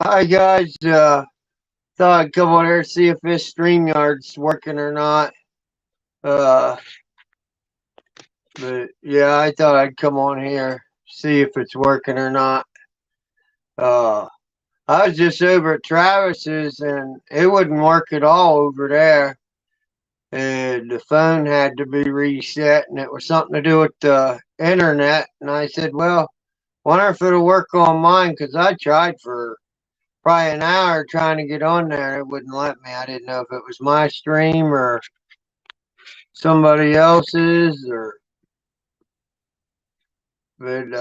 Hi guys, thought I'd come on here and see if this StreamYard's working or not. Uh, but yeah, I thought I'd come on here, see if it's working or not. Uh, I was just over at Travis's and it wouldn't work at all over there. And the phone had to be reset and it was something to do with the internet. And I said, well, wonder if it'll work on mine because I tried for probably an hour trying to get on there. It wouldn't let me. I didn't know if it was my stream or somebody else's or but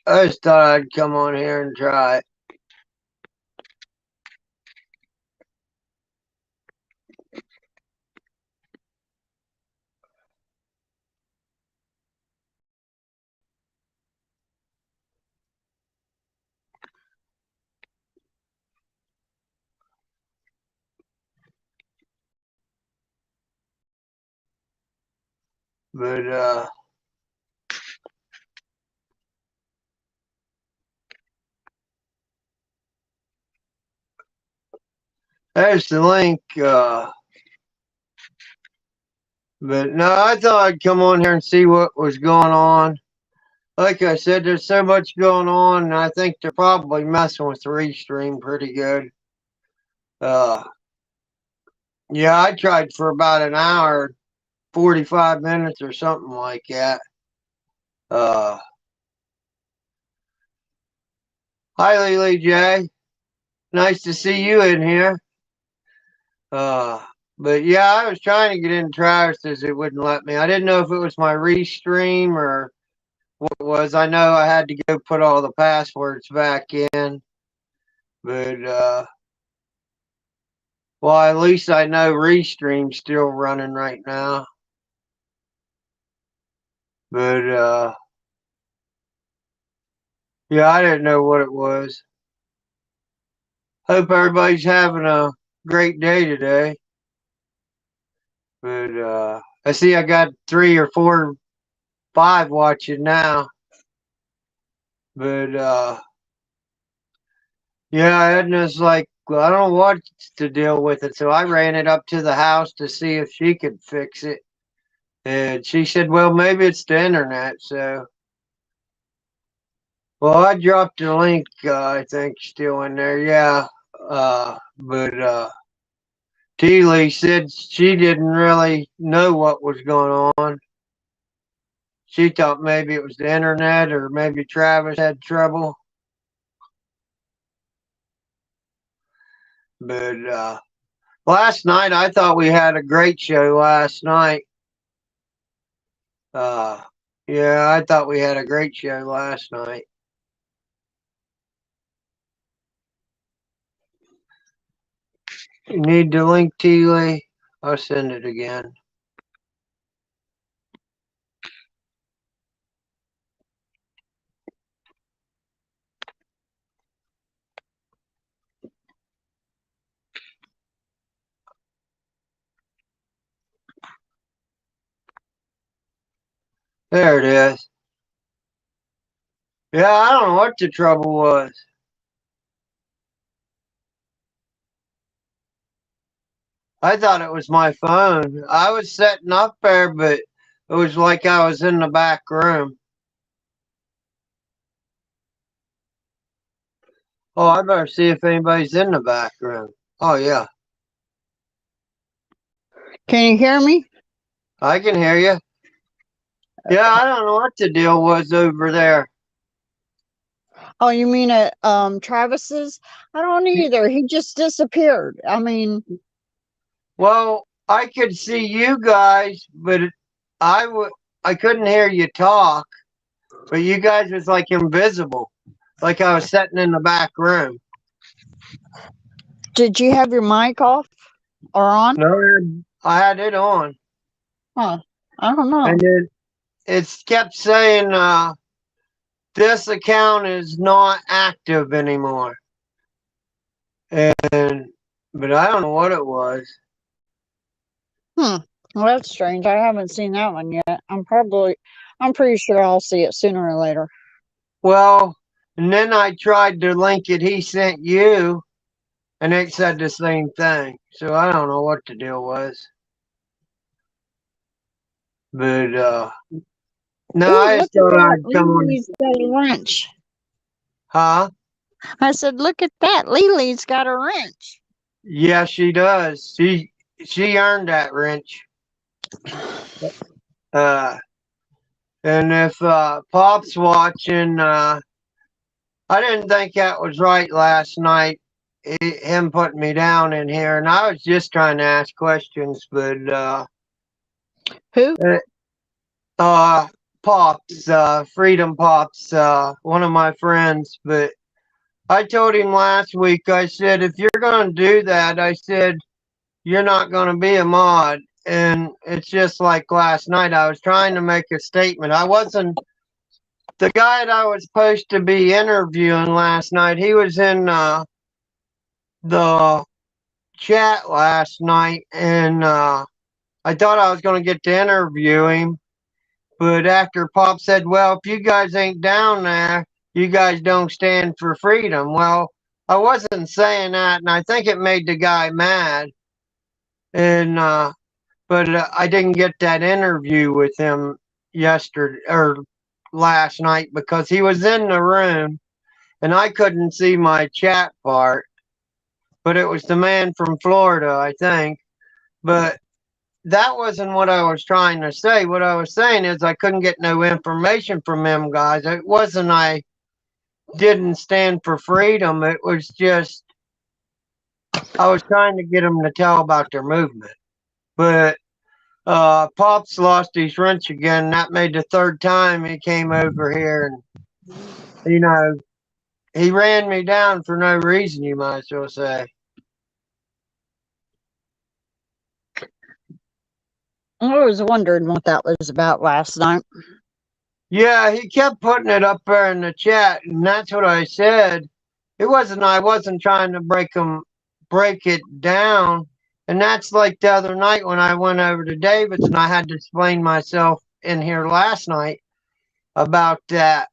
I just thought I'd come on here and try it. But there's the link. But no, I thought I'd come on here and see what was going on. Like I said, there's so much going on, and I think they're probably messing with Restream pretty good. Uh, yeah, I tried for about an hour, 45 minutes or something like that. Uh, Hi, Lily J. Nice to see you in here. Uh, but yeah, I was trying to get in Travis's. It wouldn't let me. I didn't know if it was my restream or what it was. I know I had to go put all the passwords back in. But well, at least I know Restream's still running right now. But yeah, I didn't know what it was. Hope everybody's having a great day today. But I see I got 3 or 4, 5 watching now. But yeah, Edna's like, well, I don't know what to deal with it. So I ran it up to the house to see if she could fix it. And she said, well, maybe it's the internet. So, well, I dropped the link, I think, still in there. Yeah. But T. Lee said she didn't really know what was going on. She thought maybe it was the internet or maybe Travis had trouble. But last night, I thought we had a great show last night. Uh, yeah, I thought we had a great show last night. You need the link, T. Lee? I'll send it again. There it is. Yeah, I don't know what the trouble was. I thought it was my phone. I was setting up there, but it was like I was in the back room. Oh, I better see if anybody's in the back room. Oh, yeah. Can you hear me? I can hear you. Yeah, I don't know what the deal was over there. Oh, you mean at Travis's? I don't either. He just disappeared. I mean, Well, I could see you guys, but I couldn't hear you talk. But you guys was like invisible, like I was sitting in the back room. did you have your mic off or on? No, I had it on, Huh. I don't know. and it kept saying this account is not active anymore. And but I don't know what it was. Hmm. Well, that's strange. I haven't seen that one yet. I'm pretty sure I'll see it sooner or later. Well, And then I tried to link it he sent you, and it said the same thing. So I don't know what the deal was. But no, Ooh, I look just at thought that. I'd come on. Lily's got a wrench. Huh? I said, look at that. Lily's got a wrench. Yeah, she does. She earned that wrench. Uh, and if Pop's watching, I didn't think that was right last night. Him putting me down in here, and I was just trying to ask questions, but Who? uh, uh Pops, Freedom Pops, one of my friends. But I told him last week, I said, if you're gonna do that, I said, you're not gonna be a mod. And it's just like last night, I was trying to make a statement. I wasn't the guy that I was supposed to be interviewing last night. He was in the chat last night, and I thought I was gonna get to interview him. But after Pop said, well, if you guys ain't down there, you guys don't stand for freedom. Well, I wasn't saying that, and I think it made the guy mad. And but I didn't get that interview with him yesterday or last night because he was in the room and I couldn't see my chat part. But it was the man from Florida, I think. But that wasn't what I was trying to say. What I was saying is I couldn't get no information from them guys. It wasn't I didn't stand for freedom. It was just I was trying to get them to tell about their movement. But Pops lost his wrench again. That made the third time he came over here, and you know he ran me down for no reason. You might as well say. I was wondering what that was about last night. Yeah, he kept putting it up there in the chat, and that's what I said. It wasn't. I wasn't trying to break it down. And that's like the other night when I went over to David's, and I had to explain myself in here last night about that.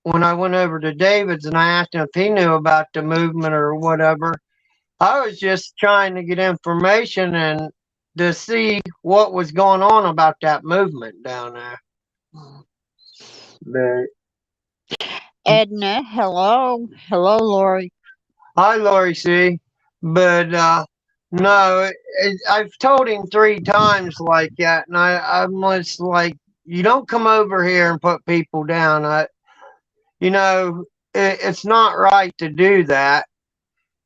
When I went over to David's and I asked him if he knew about the movement or whatever, I was just trying to get information and to see what was going on about that movement down there. But Edna, hello. Hello, Lori. hi, Lori C. But no, I've told him 3 times like that, and I'm just like, you don't come over here and put people down. You know, it's not right to do that.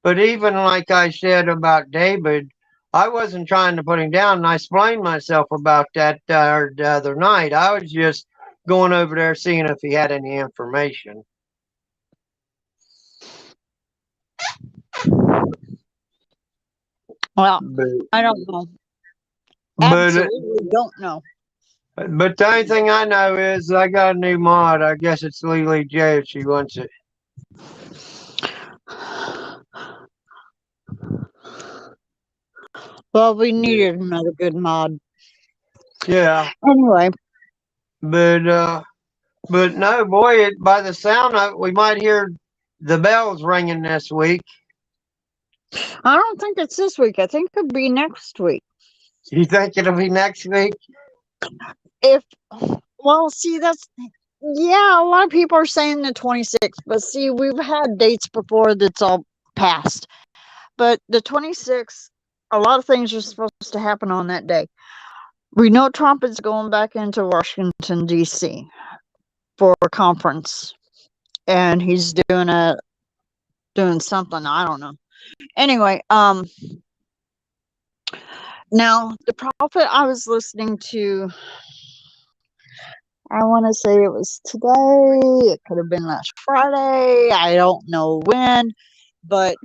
But even like I said about David, I wasn't trying to put him down, and I explained myself about that the other night. I was just going over there seeing if he had any information. Well, But I don't know. but Absolutely don't know. but the only thing I know is I got a new mod. I guess it's Lily J if she wants it. Well, we needed another good mod. Yeah, Anyway, but no, boy, by the sound of it, we might hear the bells ringing this week. I don't think it's this week. I think it'll be next week. You think it'll be next week? If, well, see, yeah, a lot of people are saying the 26th, but see, we've had dates before that's all passed. But the 26th, a lot of things are supposed to happen on that day. We know Trump is going back into Washington, D.C. for a conference, and he's doing something, I don't know. Anyway, now the prophet I was listening to, I want to say it was today, it could have been last Friday, I don't know when, but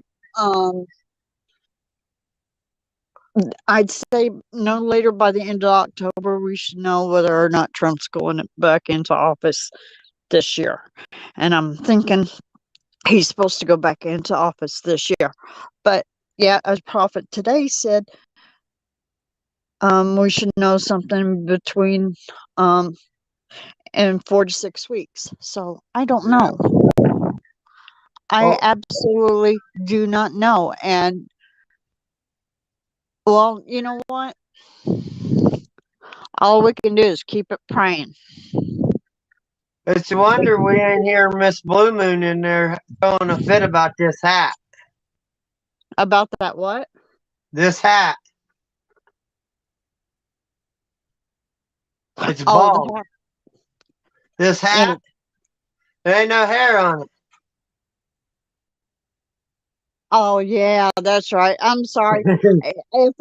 I'd say no later by the end of October we should know whether or not Trump's going back into office this year. And I'm thinking he's supposed to go back into office this year. But yeah, as prophet today said, we should know something between in 4 to 6 weeks. So I don't know. I Oh, absolutely do not know. And well, you know what? All we can do is keep it praying. it's a wonder we ain't hear Miss Blue Moon in there throwing a fit about this hat. About that what? This hat. It's Oh, the bald. hat. This Yeah. hat, there ain't no hair on Oh yeah, that's right. I'm sorry. it. If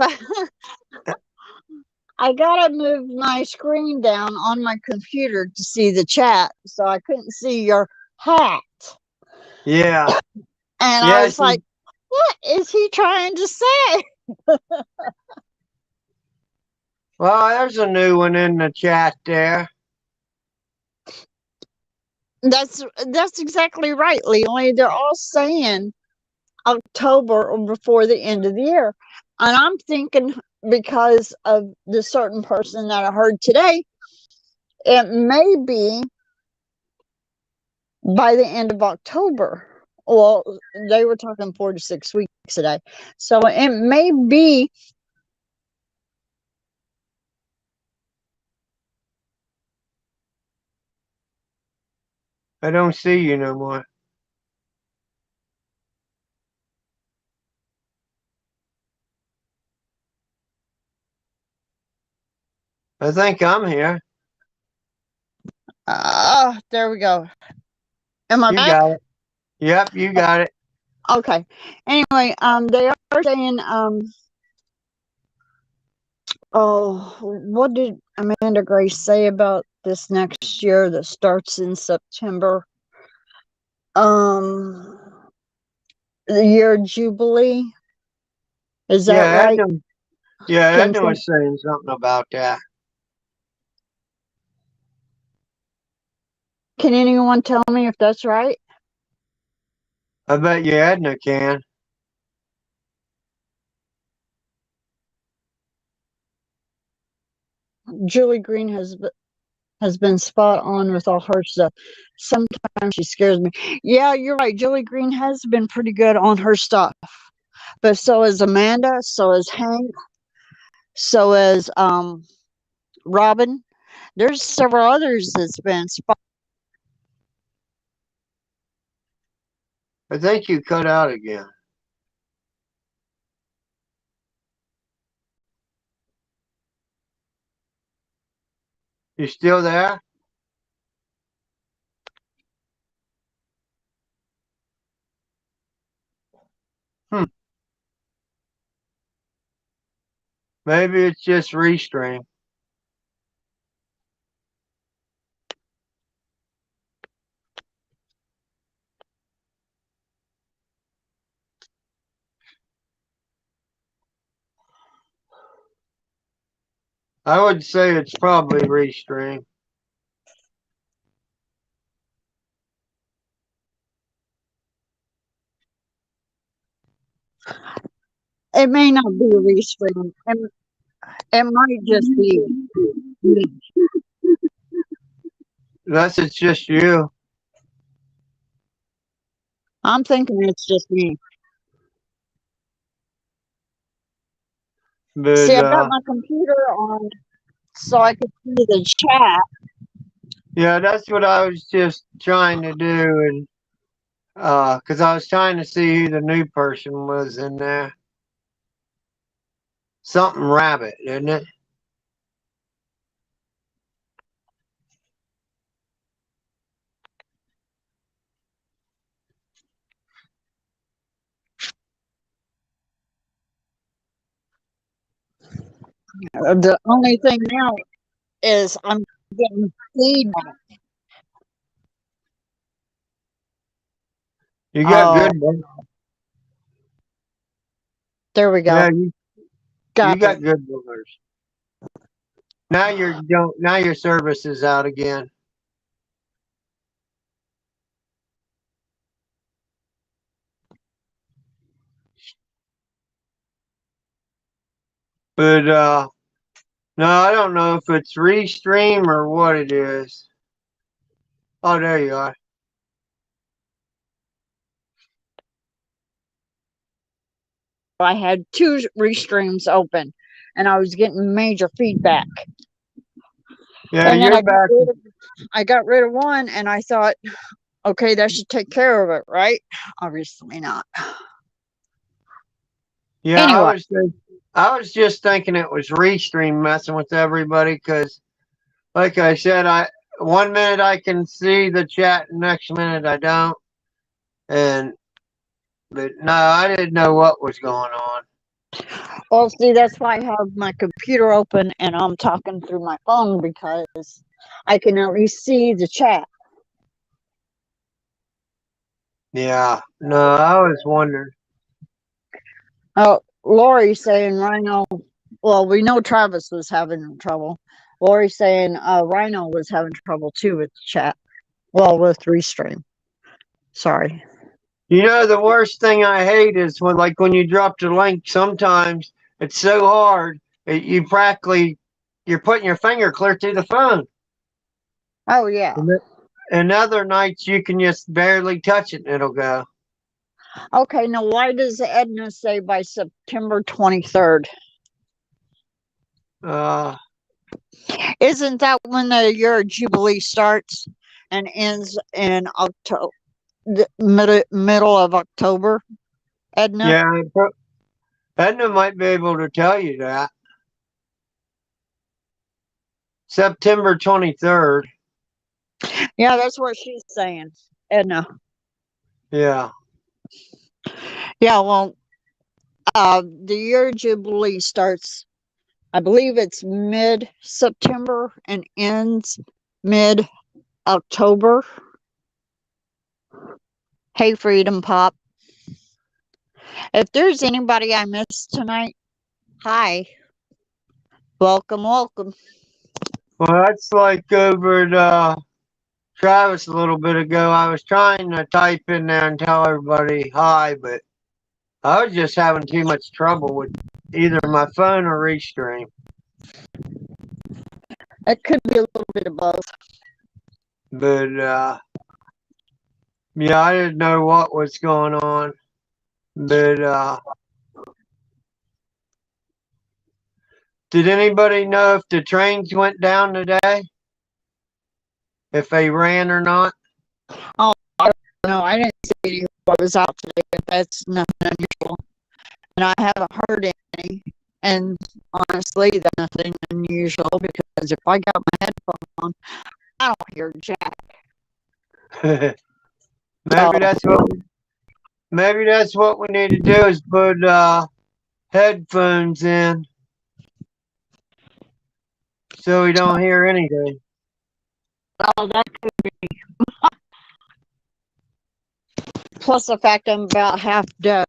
I gotta move my screen down on my computer to see the chat, so I couldn't see your hat. Yeah. And I Yeah, was like, what is he trying to say? well, there's a new one in the chat there. That's exactly right, Leland. They're all saying October or before the end of the year. And I'm thinking because of the certain person that I heard today, it may be by the end of October. Well, they were talking 4 to 6 weeks today. So it may be. I don't see you no more. I think I'm here. There we go. Am I You back? got it. Yep, you got it. Okay. Anyway, they are saying, oh, what did Amanda Grace say about this next year that starts in September? Um, the year Jubilee. Is that Yeah, right? Can Edna some, was saying something about that. can anyone tell me if that's right? I bet you Edna can. Julie Green has been spot on with all her stuff. Sometimes she scares me. Yeah, you're right. Julie Green has been pretty good on her stuff. But so is Amanda, so is Hank, so is Robin. There's several others that's been spot. I think you cut out again. You still there? Hmm. Maybe it's just restream. I would say it's probably restream. It may not be a restream. It might just be me. Unless it's just you. I'm thinking it's just me. See, But I've got my computer on so I could see the chat. yeah, that's what I was just trying to do, and because I was trying to see who the new person was in there. Something rabbit, isn't it? The only thing now is I'm getting feedback. You got Oh, good one. there we go. Yeah, you Got got it. good boogers. Now you're don't now your service is out again. But no, I don't know if it's restream or what it is. Oh, there you are. I had two restreams open, and I was getting major feedback. Yeah, And then you're back. I got rid of one, and I thought, okay, that should take care of it, right? Obviously not. Yeah, Anyway. I was just thinking it was Restream messing with everybody because, like I said, I 1 minute I can see the chat, next minute I don't. But no, I didn't know what was going on. Well, see, that's why I have my computer open and I'm talking through my phone because I can at least see the chat. Yeah, no, I was wondering. Oh, Lori saying Rhino. Well, we know Travis was having trouble. Lori saying Rhino was having trouble too with the chat. Well, with Restream. Sorry. You know, the worst thing I hate is when you drop the link. Sometimes it's so hard you're putting your finger clear to the phone. Oh yeah. And other nights you can just barely touch it and it'll go. Okay, now why does Edna say by September 23rd? Isn't that when the year Jubilee starts and ends in October, the middle of October, Edna? Yeah, Edna might be able to tell you that. September 23rd. Yeah, that's what she's saying, Edna. Yeah. Yeah, well, the year Jubilee starts, I believe it's mid-September and ends mid-October. Hey, Freedom Pop. If there's anybody I missed tonight, hi. Welcome, welcome. Well, that's like over at Travis a little bit ago. I was trying to type in there and tell everybody hi, but I was just having too much trouble with either my phone or Restream. It could be a little bit of both. But yeah, I didn't know what was going on. But did anybody know if the trains went down today? If they ran or not? Oh, no, I didn't see who was out today, but that's nothing unusual. And I haven't heard any. And honestly, that's nothing unusual because if I got my headphones on, I don't hear jack. Maybe that's what we need to do is put headphones in so we don't hear anything. Oh, that could be. Plus the fact I'm about half deaf.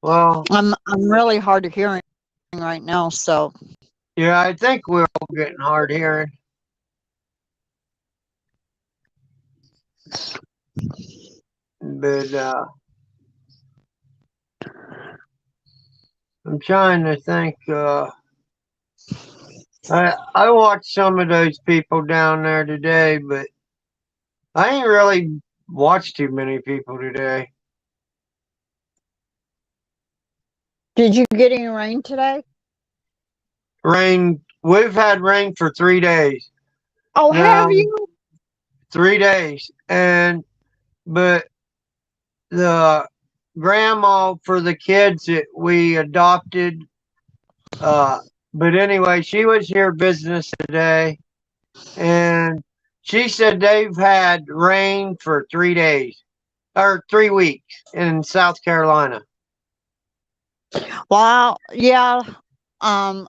Well, I'm really hard of hearing right now, so yeah, I think we're all getting hard hearing. But I'm trying to think. I watched some of those people down there today, but I ain't really watched too many people today. did you get any rain today? Rain. We've had rain for 3 days. Oh, Now, have you? 3 days, but the grandma for the kids that we adopted. But anyway, she was here business today, and she said they've had rain for 3 days or 3 weeks in South Carolina. Well, yeah. No,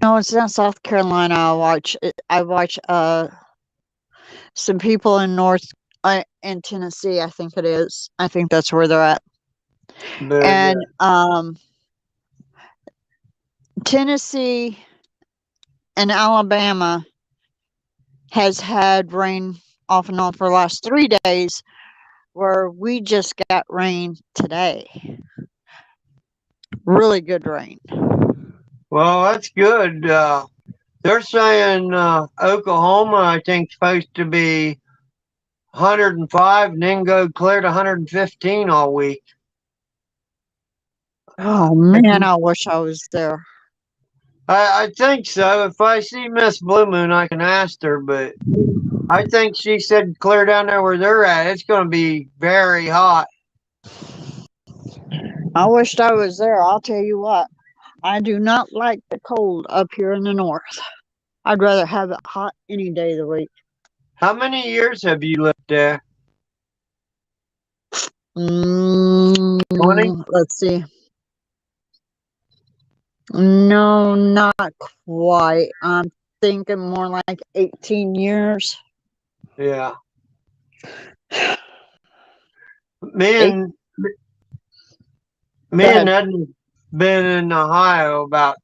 it's not South Carolina. I watch some people in in Tennessee, I think it is. I think that's where they're at. But, And Tennessee and Alabama has had rain off and on for the last 3 days, where we just got rain today. Really good rain. well, that's good. They're saying Oklahoma, I think, supposed to be 105 and then go clear to 115 all week. Oh man, I wish I was there. I think so. If I see Miss Blue Moon, I can ask her, but I think she said clear down there where they're at. It's going to be very hot. I wished I was there. I'll tell you what. I do not like the cold up here in the north. I'd rather have it hot any day of the week. How many years have you lived there? 20? Let's see. No, not quite. I'm thinking more like 18 years. Yeah. Me Eight. and Go me and ahead. Edna been in Ohio about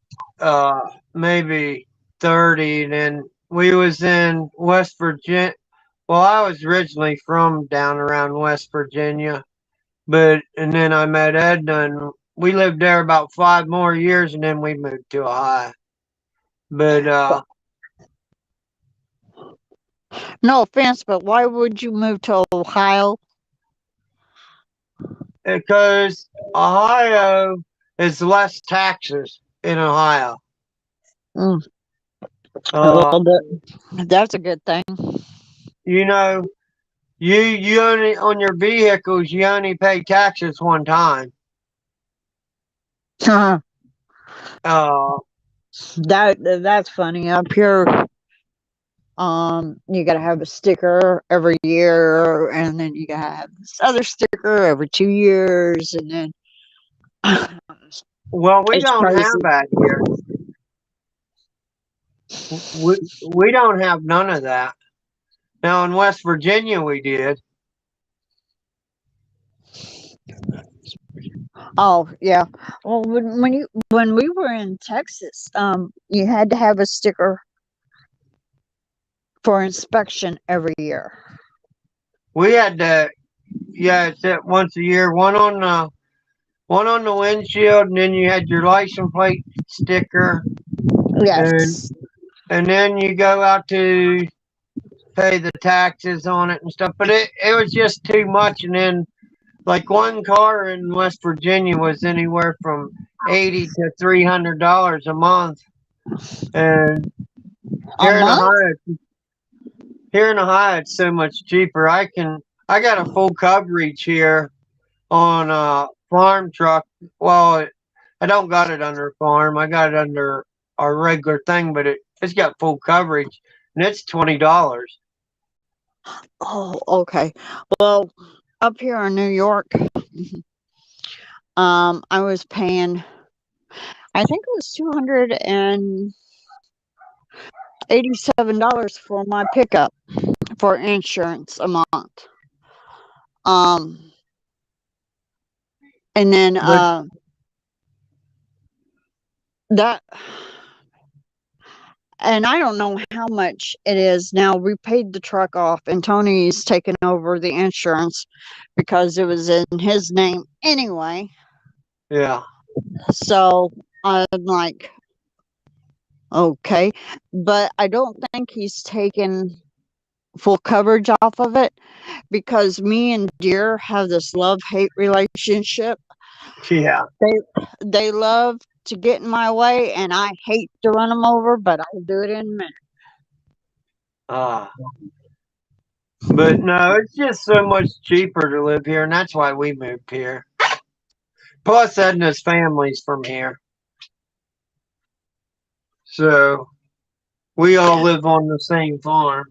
maybe 30, and then we was in West Virginia. Well, I was originally from down around West Virginia, and then I met Edna, and we lived there about 5 more years, and then we moved to Ohio. But No offense, but why would you move to Ohio? because Ohio is less taxes in Ohio. Mm, Uh, well, that's a good thing. you know, you only on your vehicles you only pay taxes one time. Uh, That's funny. Up here, you gotta have a sticker every year, and then you gotta have this other sticker every 2 years, and then well, we it's don't have crazy. that here. We don't have none of that. Now in West Virginia we did. Oh yeah. Well, when we were in Texas, you had to have a sticker for inspection every year. We had to, yeah, it's that once a year. One on the windshield, and then you had your license plate sticker, and Yes. and then you go out to pay the taxes on it and stuff. But it was just too much. And then like one car in West Virginia was anywhere from $80 to $300 a month, and A here in month? Ohio, here in Ohio, it's so much cheaper. I got a full coverage here on a farm truck. Well, I don't got it under a farm. I got it under our regular thing, but it's got full coverage, and it's $20. Oh, okay. Well, up here in New York, I was paying. I think it was $287 for my pickup for insurance a month. Um, and then But that, and I don't know how much it is now. We paid the truck off, and Tony's taken over the insurance because it was in his name anyway. yeah, So I'm like, okay, but I don't think he's taken full coverage off of it because me and Deer have this love-hate relationship. yeah. They love to get in my way, and I hate to run them over, but I'll do it in a minute. Uh, but no, it's just so much cheaper to live here, and that's why we moved here. Plus, Edna's family's from here, so we all live on the same farm.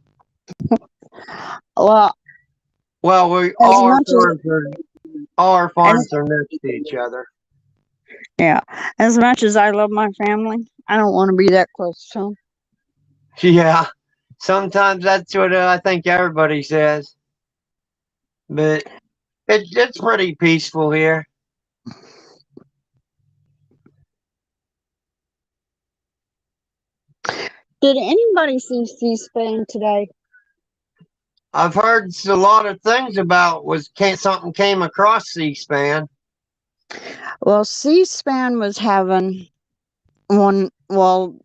Well, Well, we as much as all our and farms are next to each other. yeah, as much as I love my family, I don't want to be that close to them. Yeah, sometimes that's what I think everybody says, but it's pretty peaceful here. Did anybody see C-SPAN today? I've heard a lot of things about something came across C-SPAN. Well, C-SPAN was having one. Well,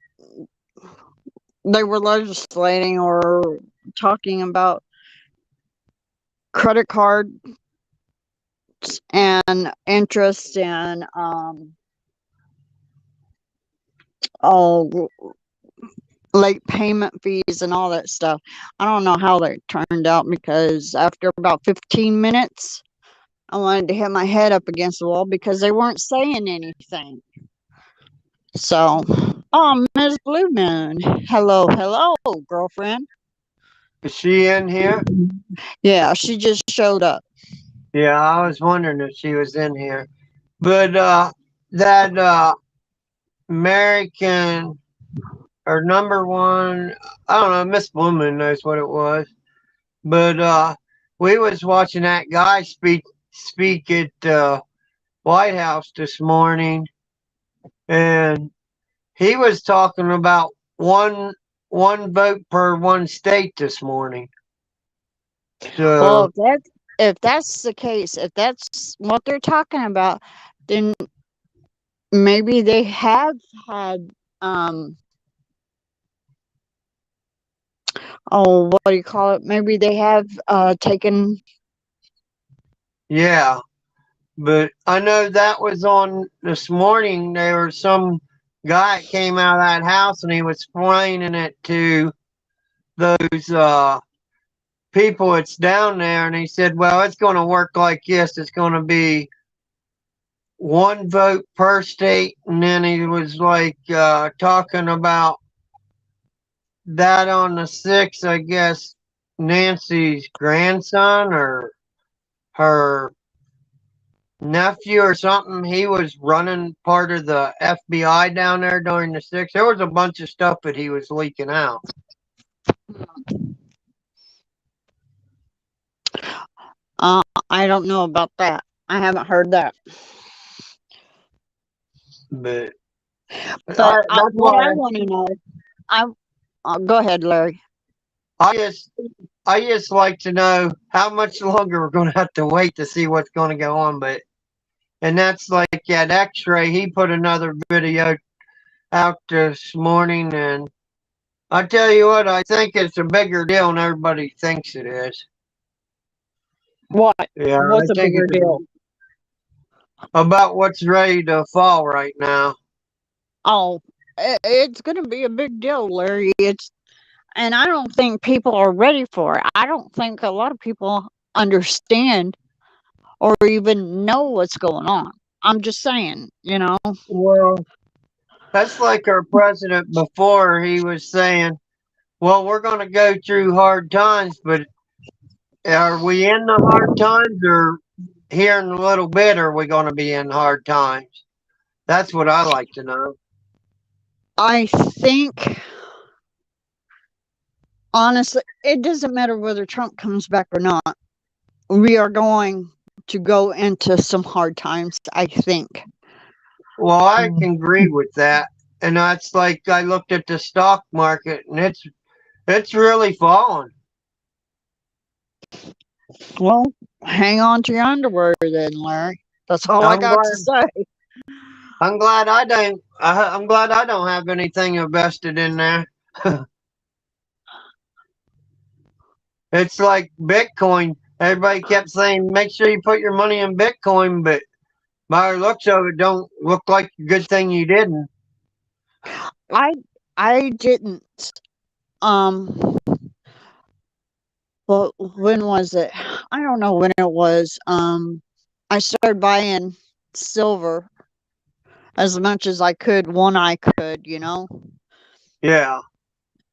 they were legislating or talking about credit card and interest and oh, late payment fees and all that stuff. I don't know how that turned out because after about 15 minutes, I wanted to hit my head up against the wall because they weren't saying anything. So, oh, Ms. Blue Moon. Hello, hello, girlfriend. Is she in here? Yeah, she just showed up. Yeah, I was wondering if she was in here. But that American or number one, I don't know, Miss Blue Moon knows what it was. But we was watching that guy speak at White House this morning, and he was talking about one vote per one state this morning. Well, So if that's the case, if that's what they're talking about, then maybe they have had oh, what do you call it? Maybe they have taken. yeah, but I know that was on this morning. There was some guy that came out of that house and he was explaining it to those people that's down there, and he said, well, it's going to work like this. It's going to be one vote per state. And then he was like talking about that on the 6th, I guess Nancy's grandson or her nephew or something. He was running part of the FBI down there during the 6th. There was a bunch of stuff that he was leaking out. I don't know about that. I haven't heard that. But But that's what I why want to know, I go ahead, Larry. I just I just like to know how much longer we're going to have to wait to see what's going to go on. But and that's like that X-ray. He put another video out this morning, and I tell you what, I think it's a bigger deal than everybody thinks it is. What? Yeah, I What's a think bigger it's deal? about what's ready to fall right now. Oh, it's going to be a big deal, Larry. And I don't think people are ready for it. I don't think a lot of people understand or even know what's going on. I'm just saying, you know. Well, that's like our president before. He was saying, well, we're going to go through hard times, but are we in the hard times, or here in a little bit are we going to be in hard times? That's what I like to know. I think, honestly, it doesn't matter whether Trump comes back or not. We are going to go into some hard times, I think. Well, I can agree with that. And that's like I looked at the stock market, and it's really fallen. Well, hang on to your underwear then, Larry. That's all I I'm got to glad say. I'm glad I don't I'm glad I don't have anything invested in there. It's like Bitcoin. Everybody kept saying make sure you put your money in Bitcoin, but by the looks of it, don't look like a good thing you didn't. I didn't. Um. Well, when was it? I don't know when it was. I started buying silver as much as I could when I could, you know. Yeah.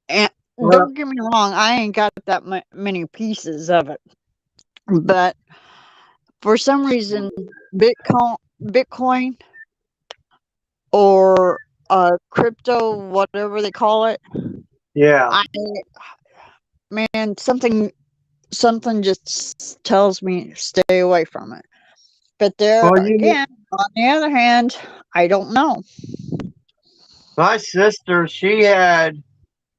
And Well, don't get me wrong, I ain't got that many pieces of it, but for some reason, Bitcoin or crypto, whatever they call it, yeah. I man, something just tells me stay away from it. But there Well, again, on the other hand, I don't know. my sister, she had,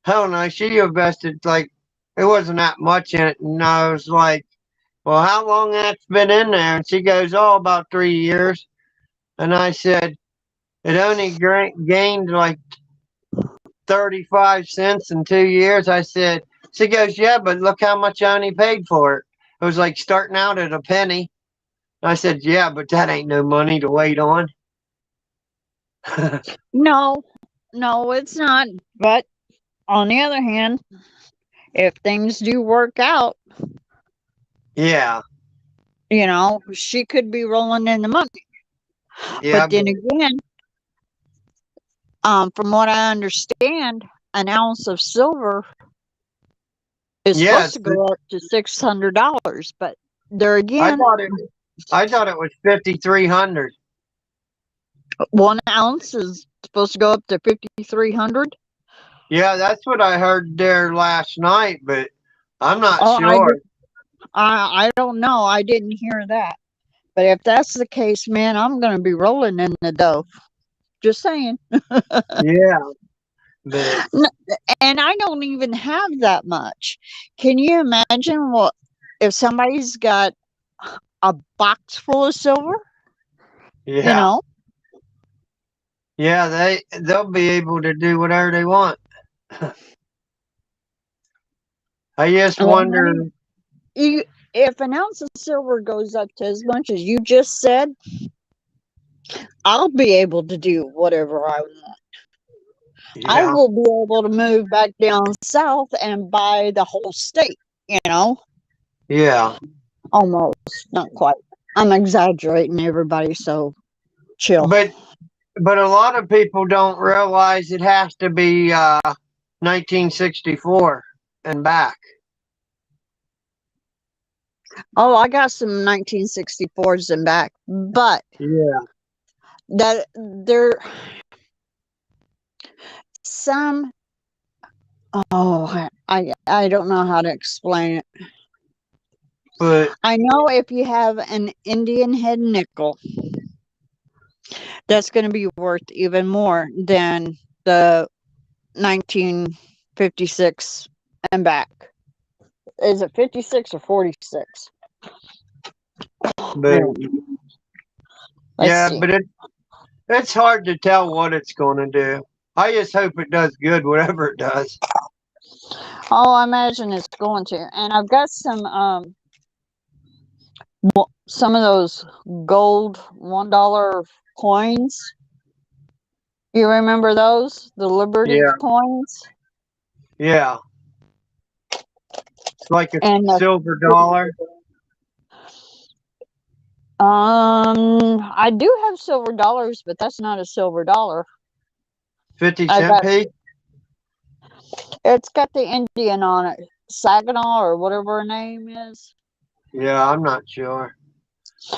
I don't know, she invested like, it wasn't that much in it. And I was like, well, how long that's been in there? And she goes, oh, about 3 years. And I said, it only gained like 35 cents in 2 years. I said, she goes, yeah, but look how much I only paid for it. It was like starting out at a penny. I said, yeah, but that ain't no money to wait on. No, no, it's not. But on the other hand, if things do work out, Yeah, she could be rolling in the money. yeah, But then again, from what I understand, an ounce of silver is yeah. supposed to go up to $600. But there I again, thought it. I thought it was 5,300. 1 ounce is supposed to go up to 5,300. Yeah, that's what I heard there last night, but I'm not Oh, sure. I don't know. I didn't hear that. But if that's the case, man, I'm gonna be rolling in the dough. Just saying. Yeah, but And I don't even have that much. Can you imagine what if somebody's got a box full of silver? You yeah, know, yeah, they'll be able to do whatever they want. I just well, wonder. honey, if an ounce of silver goes up to as much as you just said, I'll be able to do whatever I want. I Yeah, will be able to move back down south and buy the whole state, you know, yeah, almost, not quite. I'm exaggerating, everybody, so chill. but a lot of people don't realize it has to be 1964 and back. Oh, I got some 1964s in back, but Yeah, that there some. Oh, I don't know how to explain it. but I know if you have an Indian head nickel, that's going to be worth even more than the 1956 and back. Is it 56 or 46? but Let's yeah, see. but it's hard to tell what it's going to do. I just hope it does good, whatever it does. Oh, I imagine it's going to. And I've got some of those gold $1 coins. You remember those? The Liberty Yeah, coins? yeah, like a And silver dollar, I do have silver dollars, but that's not a silver dollar. 50 I cent got piece. it's got the Indian on it. Saginaw or whatever her name is. Yeah, I'm not sure.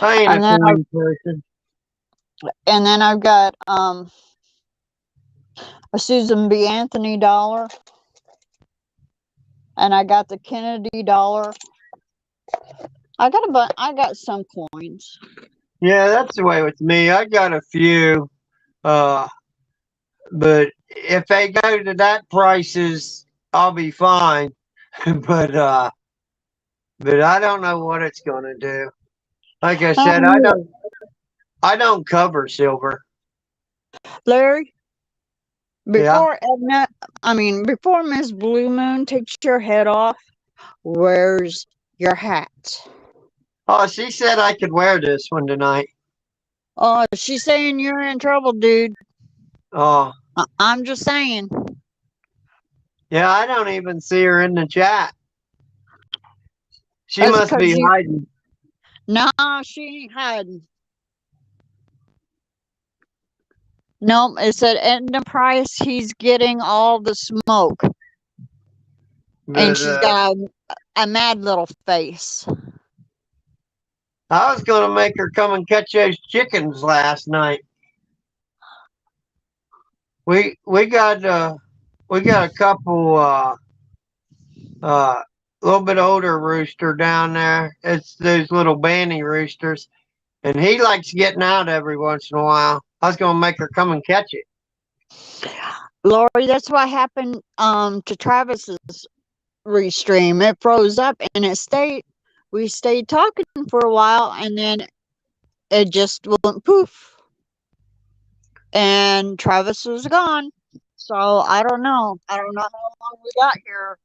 I ain't a And then coin person. I've got a Susan B. Anthony dollar. And I got the Kennedy dollar. I got some coins. Yeah, that's the way with me. I got a few, uh, but if they go to that prices, I'll be fine. but I don't know what it's gonna do. Like I said, I don't cover silver. Larry, Yeah. before Miss Blue Moon takes your head off, where's your hat? Oh, she said I could wear this one tonight. Oh, she's saying you're in trouble, dude. Oh, I'm just saying. yeah, I don't even see her in the chat. She That's must because be hiding. nah, she ain't hiding. Nope, it said Enterprise, he's getting all the smoke. And But she's got a mad little face. I was gonna make her come and catch those chickens last night. We got a couple little bit older rooster down there. It's those little banny roosters, and he likes getting out every once in a while. I was gonna make her come and catch it. Lori, that's what happened to Travis's restream. It froze up and we stayed talking for a while and then it just went poof. And Travis was gone. So I don't know. I don't know how long we got here.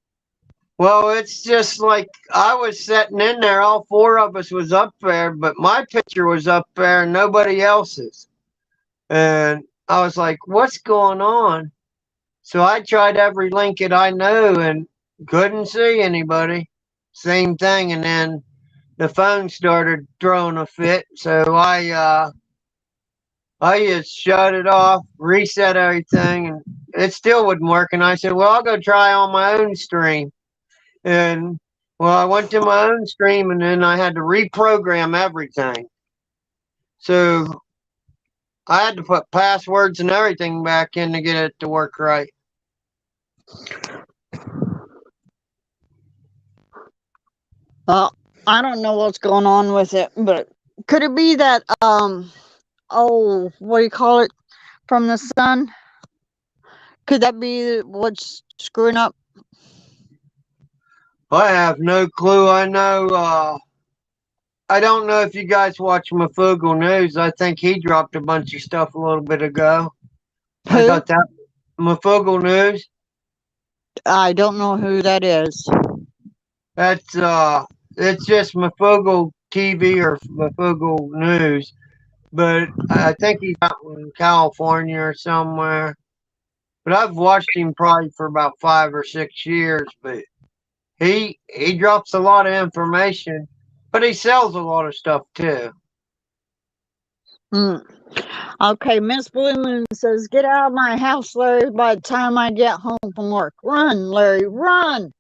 Well, it's just like I was sitting in there. All four of us was up there, but my picture was up there and nobody else's. And I was like, "What's going on?" So I tried every link that I know and couldn't see anybody. Same thing, and then the phone started throwing a fit. So I just shut it off, reset everything, and it still wouldn't work. And I said, "Well, I'll go try on my own stream." And well, I went to my own stream, and then I had to reprogram everything. So I had to put passwords and everything back in to get it to work right. Well, I don't know what's going on with it, but could it be that oh, what do you call it, from the sun? Could that be what's screwing up? I have no clue. I don't know if you guys watch Mafugal News. I think he dropped a bunch of stuff a little bit ago. I Who? thought that Mafugal News. I don't know who that is. That's it's just Mafugal TV or Mafugal News. But I think he's out in California or somewhere. But I've watched him probably for about 5 or 6 years. But he drops a lot of information, but he sells a lot of stuff too. Hmm. Okay, Miss Blue Moon says, "Get out of my house, Larry, by the time I get home from work. Run, Larry, run."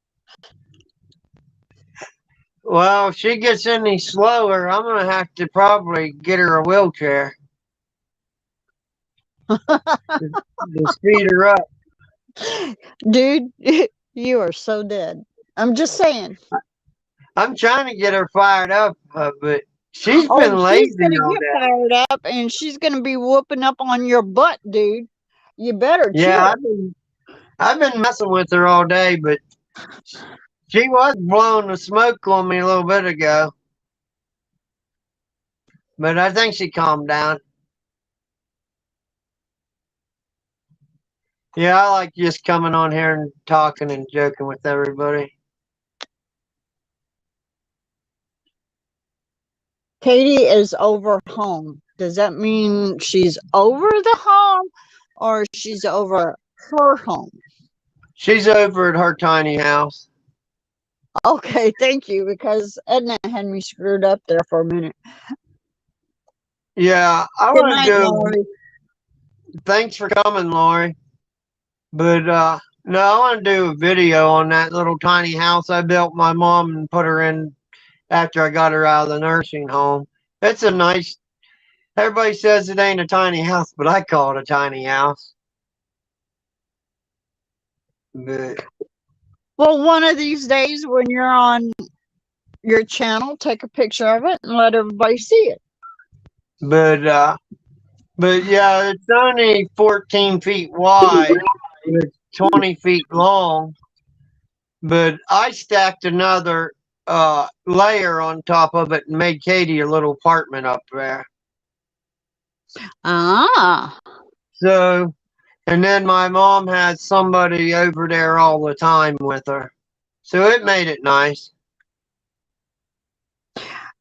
Well, if she gets any slower, I'm gonna have to probably get her a wheelchair to speed her up. Dude, you are so dead. I'm just saying. I'm trying to get her fired up, but she's Oh, been she's lazy gonna all get day. fired up and she's gonna be whooping up on your butt, dude. You better Yeah, chill. I've been messing with her all day, but she was blowing the smoke on me a little bit ago. But I think she calmed down. Yeah, I like just coming on here and talking and joking with everybody. Katie is over home. Does that mean she's over the home or she's over her home? She's over at her tiny house. Okay, thank you, because Edna had me screwed up there for a minute. Yeah, I Good want to night, do. Lori. Thanks for coming, Lori. But no, I want to do a video on that little tiny house I built my mom and put her in after I got her out of the nursing home. It's a nice. Everybody says it ain't a tiny house, but I call it a tiny house. But Well, one of these days when you're on your channel, take a picture of it and let everybody see it. but but yeah, it's only 14 feet wide. It's 20 feet long. But I stacked another layer on top of it and made Katie a little apartment up there. Ah. So, and then my mom had somebody over there all the time with her. So it made it nice.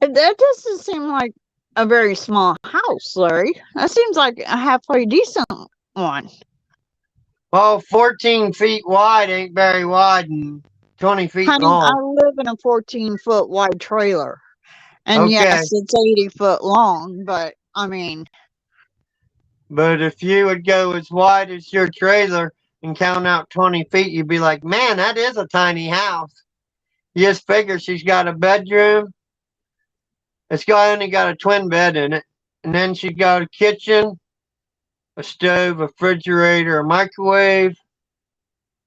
That doesn't seem like a very small house, Larry. That seems like a halfway decent one. Well, 14 feet wide ain't very wide and 20 feet Honey, I long. live in a 14-foot wide trailer. And Okay. yes, it's 80-foot long, but I mean, But if you would go as wide as your trailer and count out 20 feet, you'd be like, man, that is a tiny house. You just figure she's got a bedroom. Only got a twin bed in it. And then she's got a kitchen, a stove, a refrigerator, a microwave.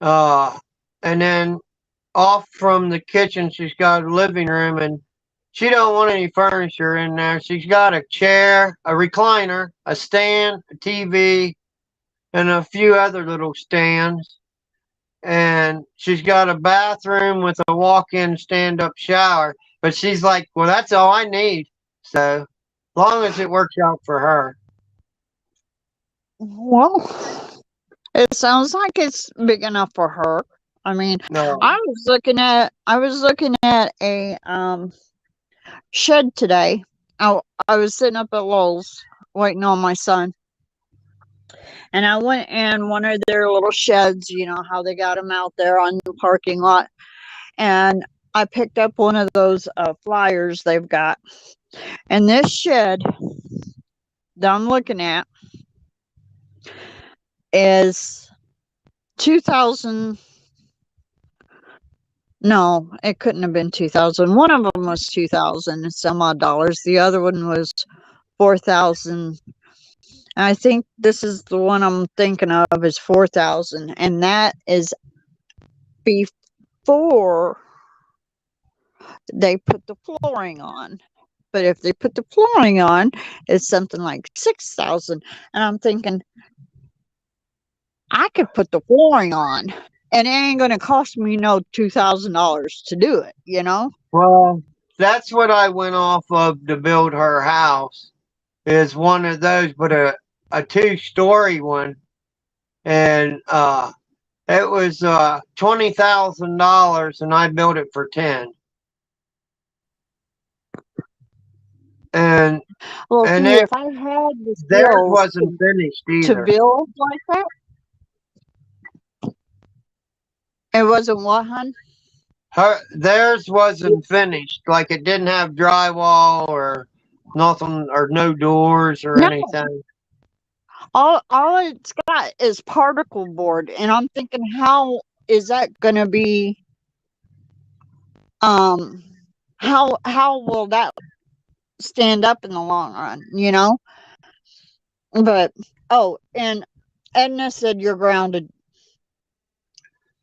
And then off from the kitchen, she's got a living room, and she don't want any furniture in there. She's got a chair, a recliner, a stand, a TV, and a few other little stands. And she's got a bathroom with a walk-in stand-up shower. But she's like, well, that's all I need. So long as it works out for her. well, it sounds like it's big enough for her. I mean, No. I was looking at a shed today. I was sitting up at Lowe's waiting on my son, and I went in one of their little sheds. You know how they got them out there on the parking lot, and I picked up one of those flyers they've got. And this shed that I'm looking at is 2000. No, it couldn't have been 2000. One of them was 2000 and some odd dollars. The other one was 4,000. I think this is the one I'm thinking of is 4,000, and that is before they put the flooring on. But if they put the flooring on, it's something like 6,000. And I'm thinking, I could put the flooring on, and it ain't gonna cost me no $2,000 to do it, you know? Well, that's what I went off of to build her house. Is one of those, but a two-story one, and it was $20,000, and I built it for 10. And Well, and see, it if I had the theirs skills wasn't finished to either. build like that, it wasn't what, hun? Theirs wasn't finished. Like it didn't have drywall or nothing or no doors or No, anything. all it's got is particle board, and I'm thinking, how is that gonna be? Um, how will that stand up in the long run? You know? But oh, and Edna said you're grounded.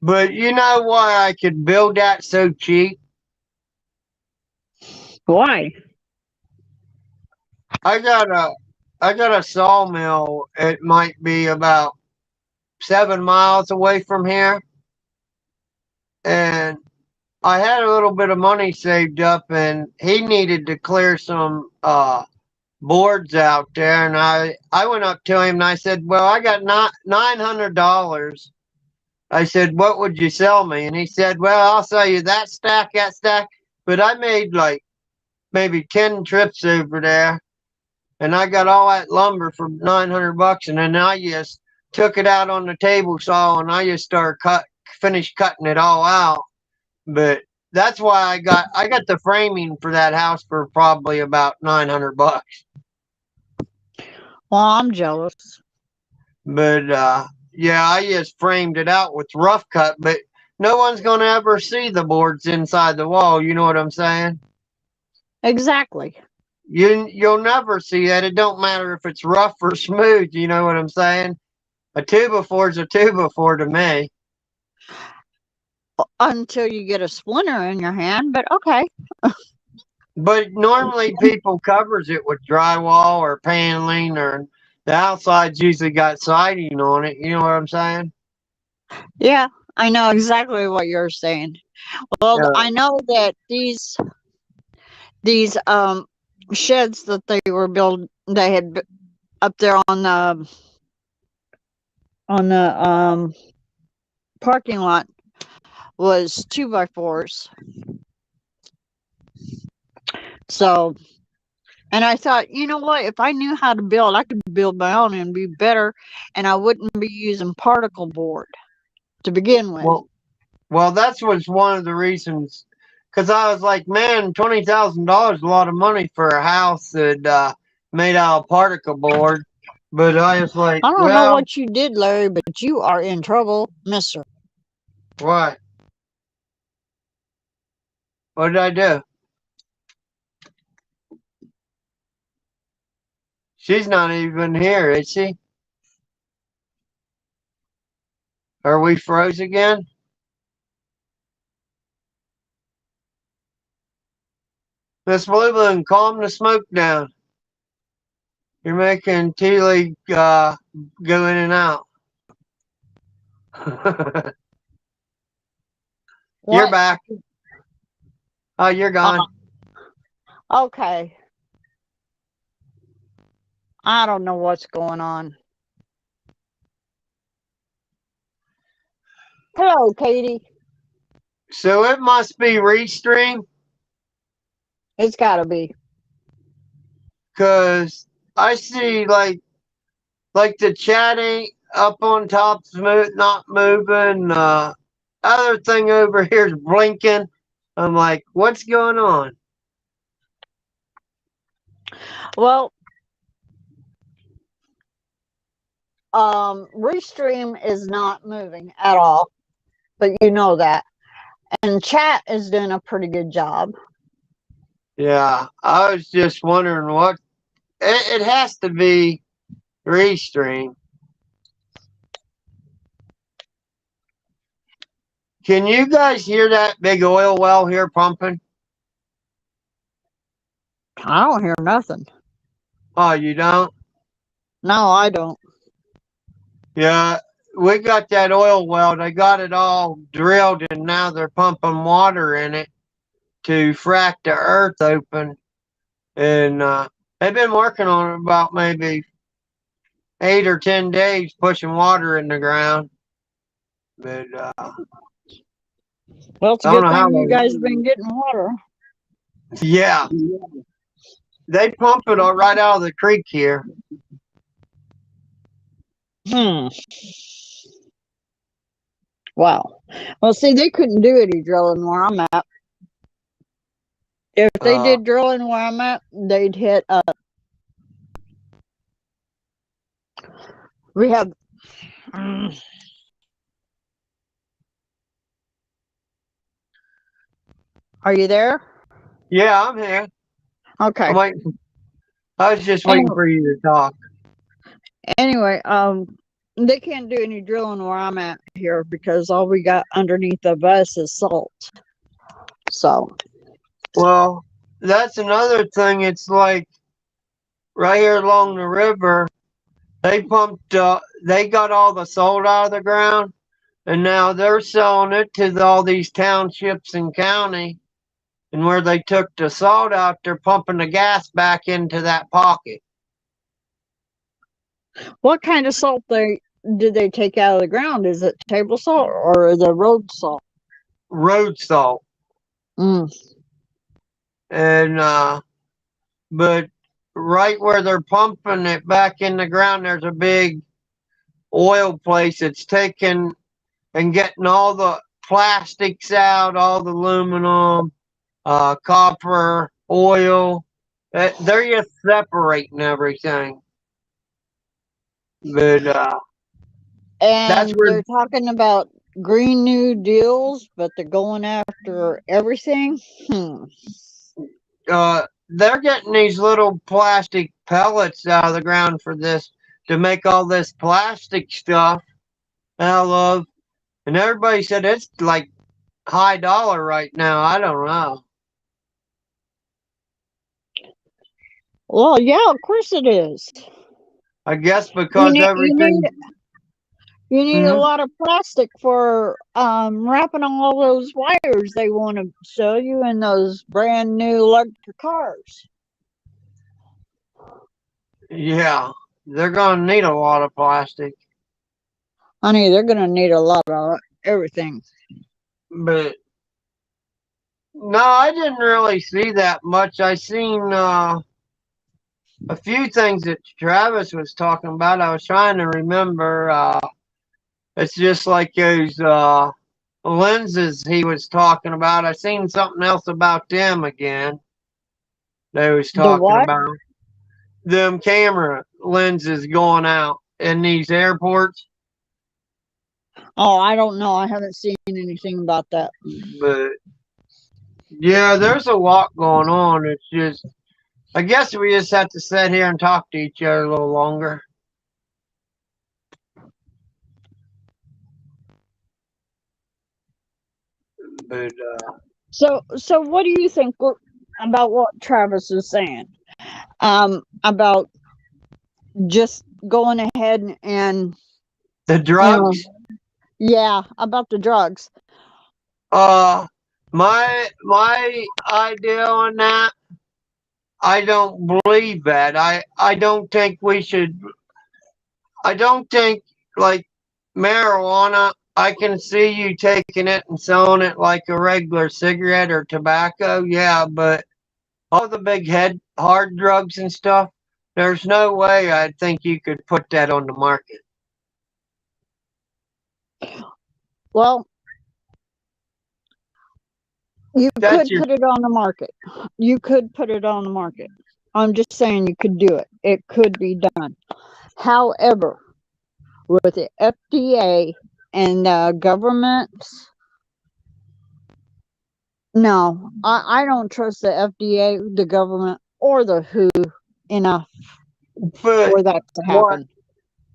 But you know why I could build that so cheap? Why? I got a I got a sawmill. It might be about 7 miles away from here, and I had a little bit of money saved up, and he needed to clear some boards out there, and I went up to him and I said, "Well, I got $900." I said, "What would you sell me?" And he said, "Well, I'll sell you that stack, that stack." But I made like maybe 10 trips over there, and I got all that lumber for $900, and then I just took it out on the table saw, and I just started finished cutting it all out. But that's why I got the framing for that house for probably about $900. Well, I'm jealous. But yeah, I just framed it out with rough cut, but no one's gonna ever see the boards inside the wall. You know what I'm saying? Exactly. You'll never see that. It don't matter if it's rough or smooth. You know what I'm saying? A two before is a two before to me. Until you get a splinter in your hand, but okay. But normally people covers it with drywall or paneling, or the outside's usually got siding on it. You know what I'm saying? Yeah, I know exactly what you're saying. Well, Yeah. I know that these sheds that they had up there on the parking lot was 2x4s. So, and I thought, you know what? If I knew how to build, I could build my own and be better, and I wouldn't be using particle board to begin with. Well, that's was one of the reasons. Because I was like, man, $20,000 is a lot of money for a house that made out of particle board. But I was like, I don't know well, what you did, Larry, but you are in trouble, mister. what? What did I do? She's not even here, is she? Are we froze again? Miss Blue Balloon, calm the smoke down. You're making Tea League go in and out. You're What? back. Oh, you're gone. Okay. I don't know what's going on. Hello, Katie. So it must be Restream, It's gotta be. because I see like the chat ain't up on top, smooth, not moving. Other thing over here is blinking. I'm like, what's going on? Well, Restream is not moving at all, but you know that. And chat is doing a pretty good job. Yeah, I was just wondering what it has to be Restream. Can you guys hear that big oil well here pumping? I don't hear nothing. Oh, you don't? No, I don't. Yeah, we got that oil well. They got it all drilled and now they're pumping water in it to frack the earth open. And they've been working on it about maybe 8 or 10 days pushing water in the ground. But Well, it's a I don't good know how thing you they. guys have been getting water. Yeah, they pump it all right out of the creek here. Hmm. Wow. Well, see, they couldn't do any drilling where I'm at. If they did drilling where I'm at, they'd hit up. We have. Are you there? Yeah, I'm here. Okay. I'm waiting. I was just waiting Anyway, for you to talk. they can't do any drilling where I'm at here because all we got underneath of us is salt. So. Well, that's another thing. It's like right here along the river, they pumped. They got all the salt out of the ground, and now they're selling it to all these townships and county. And where they took the salt out, they're pumping the gas back into that pocket. What kind of salt did they take out of the ground? Is it table salt or is it road salt? Road salt. Mm. And but right where they're pumping it back in the ground, there's a big oil place that's taking and getting all the plastics out, all the aluminum, copper, oil. They're just separating everything. But that's And where they're talking about Green New Deals, but they're going after everything. they're getting these little plastic pellets out of the ground for this to make all this plastic stuff out of. And everybody said it's like high dollar right now. I don't know. Well, yeah, of course it is. I guess You because need you need everything. you need a Mhm. lot of plastic for wrapping all those wires they want to sell you in those brand new electric cars. Yeah, they're going to need a lot of plastic. Honey, they're gonna need a lot of everything. But no, I didn't really see that much. I seen a few things that Travis was talking about. I was trying to remember. It's just like those lenses he was talking about. I seen something else about them again. They was The talking what? about them camera lenses going out in these airports. Oh, I don't know. I haven't seen anything about that. But yeah, there's a lot going on. It's just, I guess we just have to sit here and talk to each other a little longer. But So what do you think about what Travis is saying? About just going ahead and the you know, drugs, yeah, about the drugs. uh, my idea on that, I don't believe that. I don't think we should. I don't think like marijuana. I can see you taking it and selling it like a regular cigarette or tobacco, yeah, but all the big hard drugs and stuff, there's no way I think you could put that on the market. Well, you That's could your put it on the market. You could put it on the market. I'm just saying you could do it. It could be done. However, with the FDA and governments, no, I don't trust the FDA, the government, or the WHO enough but for that to what? happen.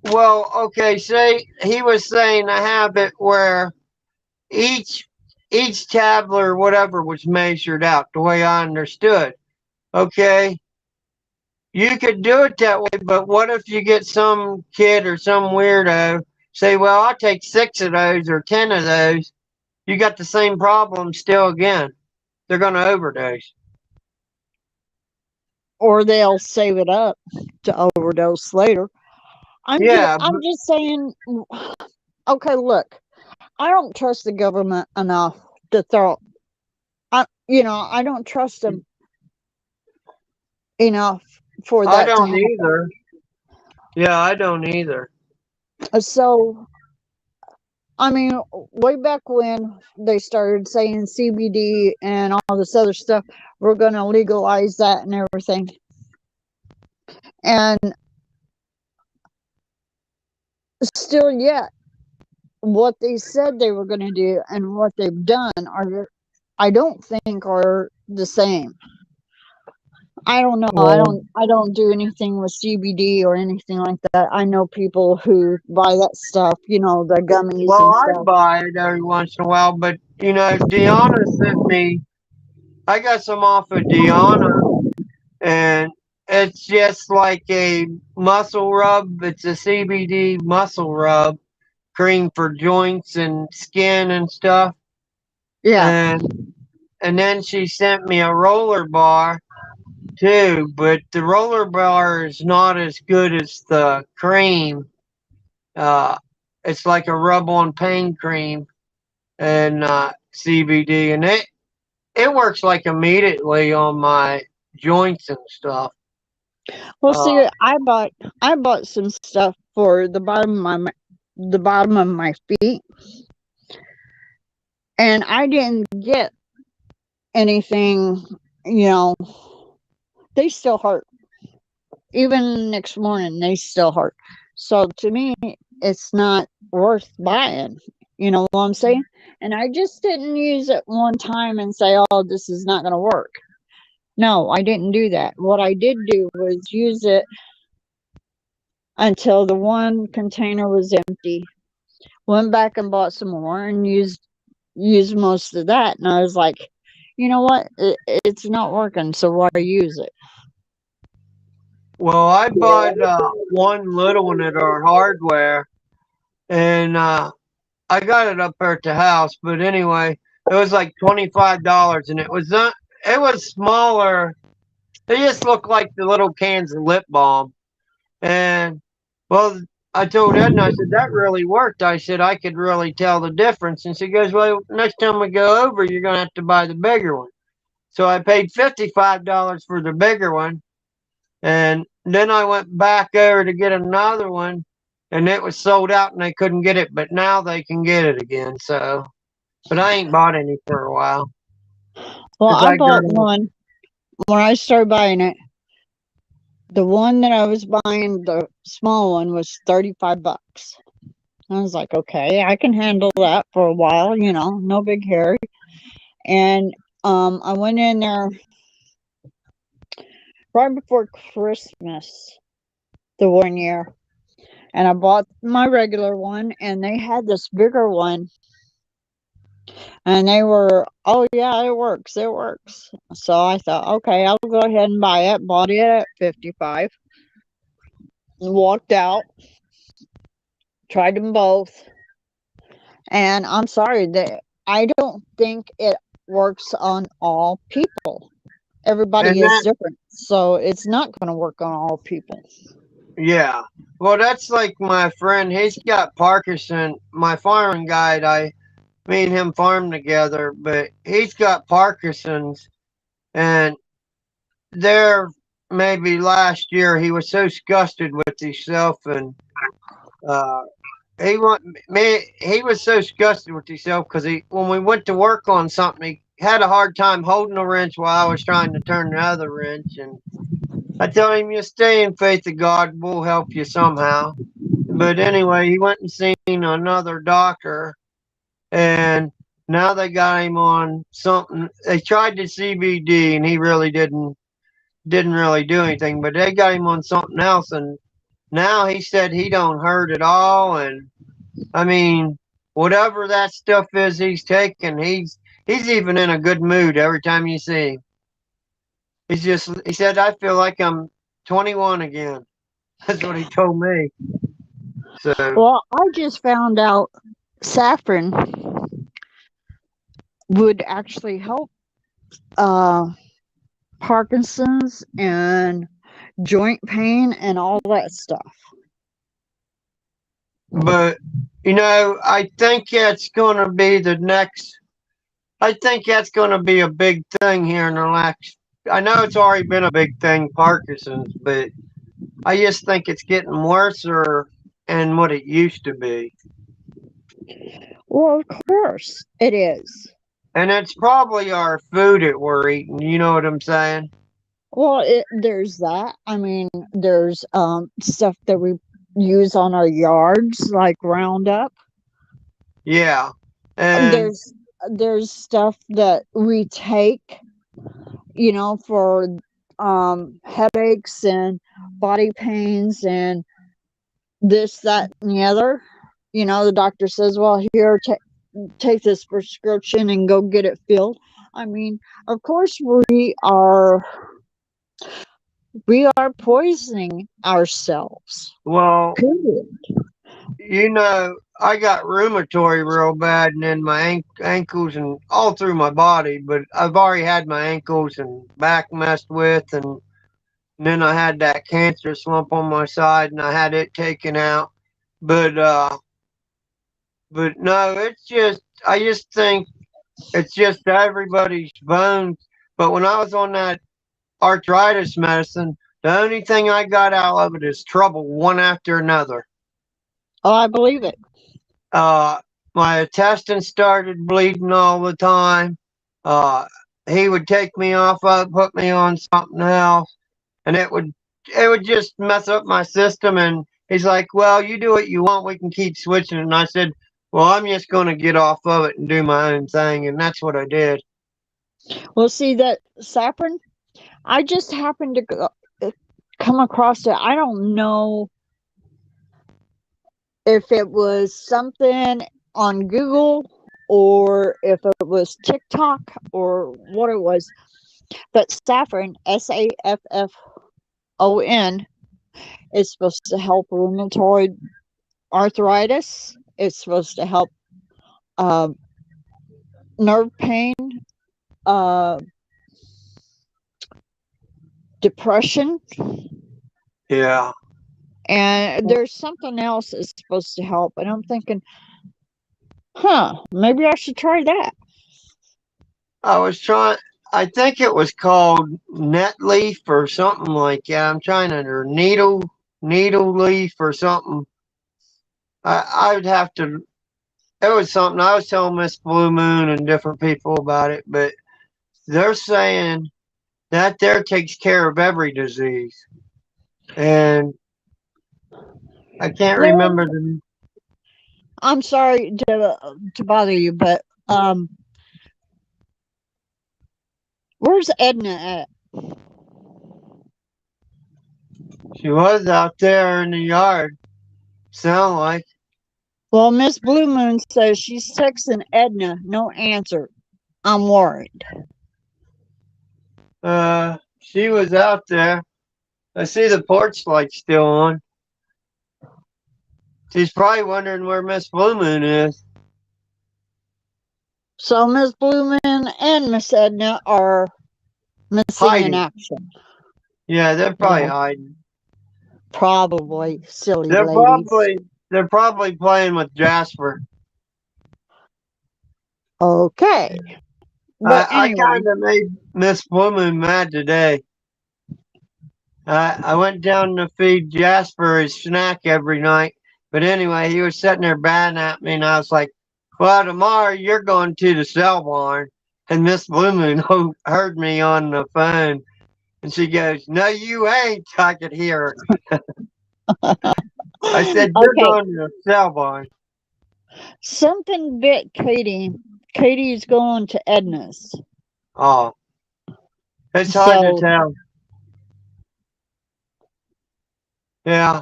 Well, okay, say he was saying a habit where each each tablet or whatever was measured out the way I understood. Okay, you could do it that way, but what if you get some kid or some weirdo say, "Well, I'll take 6 of those or 10 of those." You got the same problem still again. They're going to overdose. Or they'll save it up to overdose later. Yeah, I'm just saying. Okay, look, I don't trust the government enough to throw. I don't trust them enough for I that to don't happen. either. Yeah, I don't either. So, I mean, way back when they started saying CBD and all this other stuff, we're going to legalize that and everything. And still, yet, what they said they were going to do and what they've done are, I don't think, are the same. I don't know. Well, I don't do anything with CBD or anything like that. I know people who buy that stuff, the gummies well, and I stuff. buy it every once in a while, but Deanna sent me. I got some off of Deanna, and it's just like a muscle rub. It's a CBD muscle rub cream for joints and skin and stuff. Yeah. And then she sent me a roller bar too, but the roller bar is not as good as the cream. Uh, it's like a rub-on pain cream and CBD, and it works like immediately on my joints and stuff. Well, Uh, see, I bought some stuff for the bottom of my feet, and I didn't get anything. You know, they still hurt. Even next morning, they still hurt. So to me, it's not worth buying. You know what I'm saying? And I just didn't use it one time and say, "Oh, this is not going to work." No, I didn't do that. What I did do was use it until the one container was empty. Went back and bought some more and used most of that. And I was like, you know what? It's not working, so why use it? well, I bought one little one at our hardware, and I got it up there at the house, but anyway, it was like $25, and it was not. It was smaller. They just looked like the little cans of lip balm. And well, I told Edna, I said that really worked. I said I could really tell the difference, and she goes, "Well, next time we go over, you're gonna have to buy the bigger one." So I paid $55 for the bigger one, and then I went back over to get another one, and it was sold out, and they couldn't get it. But now they can get it again. So but I ain't bought any for a while Well, because I I got bought it. one when I started buying it. The one that I was buying, the small one, was $35. I was like, okay, I can handle that for a while, no big hurry. And I went in there right before Christmas the one year, and I bought my regular one, and they had this bigger one, and they were, oh yeah, it works, it works. So I thought, okay, I'll go ahead and buy it. Bought it at 55, walked out, tried them both, and I'm sorry that I don't think it works on all people. Everybody And is that different, so it's not going to work on all people. Yeah. Well, that's like my friend. He's got Parkinson. My farming guide, me and him farm together, but he's got Parkinson's, and there maybe last year he was so disgusted with himself, and uh, he want me. He was so disgusted with himself because he when we went to work on something, he had a hard time holding the wrench while I was trying to turn the other wrench, and I told him, "You stay in faith of God, we'll help you somehow." But anyway, he went and seen another doctor, and now they got him on something. They tried the CBD, and he really didn't really do anything. But they got him on something else, and now he said he don't hurt at all. And I mean, whatever that stuff is he's taking, he's even in a good mood every time you see him. He said, I feel like I'm 21 again. That's what he told me. So, Well, I just found out saffron would actually help uh, Parkinson's and joint pain and all that stuff. but I think that's going to be the next. I think that's going to be a big thing here in the next. I know it's already been a big thing, Parkinson's, but I just think it's getting worse than what it used to be. Well, of course it is. And it's probably our food that we're eating. You know what I'm saying? Well, there's that. I mean, there's stuff that we use on our yards, like Roundup. Yeah. And There's stuff that we take, for headaches and body pains and this, that, and the other. The doctor says, "Well, here, take this prescription and go get it filled." I mean, of course, we are poisoning ourselves. well, Period. I got rheumatoid real bad and in my ankles and all through my body, but I've already had my ankles and back messed with, and then I had that cancer slump on my side and I had it taken out. But no, I just think it's just everybody's bones. But when I was on that arthritis medicine, the only thing I got out of it is trouble one after another. Oh, I believe it. Uh, my intestines started bleeding all the time. Uh, he would take me off of it, put me on something else, and it would just mess up my system. And he's like, "Well, you do what you want. We can keep switching." And I said, "Well, I'm just going to get off of it and do my own thing." And that's what I did. Well, see that saffron. I just happened to come across it. I don't know if it was something on Google or if it was TikTok or what it was. But saffron, SAFFON, is supposed to help rheumatoid arthritis. It's supposed to help uh, nerve pain, uh, depression, Yeah. and there's something else that's supposed to help. And I'm thinking, maybe I should try that. I was trying. I think it was called net leaf or something like that. I'm trying to, or needle leaf or something. I would have to. It was something I was telling Miss Blue Moon and different people about it, but they're saying that there takes care of every disease, and I can't Well, remember the. I'm sorry to bother you, but where's Edna at? She was out there in the yard. Sound like. Well, Miss Blue Moon says she's texting Edna, no answer. I'm worried. She was out there. I see the porch light still on. She's probably wondering where Miss Blue Moon is. So Miss Blue Moon and Miss Edna are missing in Hiding. action. Yeah, they're probably Yeah. hiding. Probably silly They're ladies. probably playing with Jasper. Okay. But I anyway, kind of made Miss Woman mad today. I went down to feed Jasper his snack every night. But anyway, he was sitting there batting at me, and I was like, well, tomorrow you're going to the cell barn. And Miss Blue Moon heard me on the phone, and she goes, no, you ain't. I could hear her. I said, you're okay. going to the cell barn. Something bit Katie. Katie's going to Edna's. Oh, it's hard to So, tell. Yeah.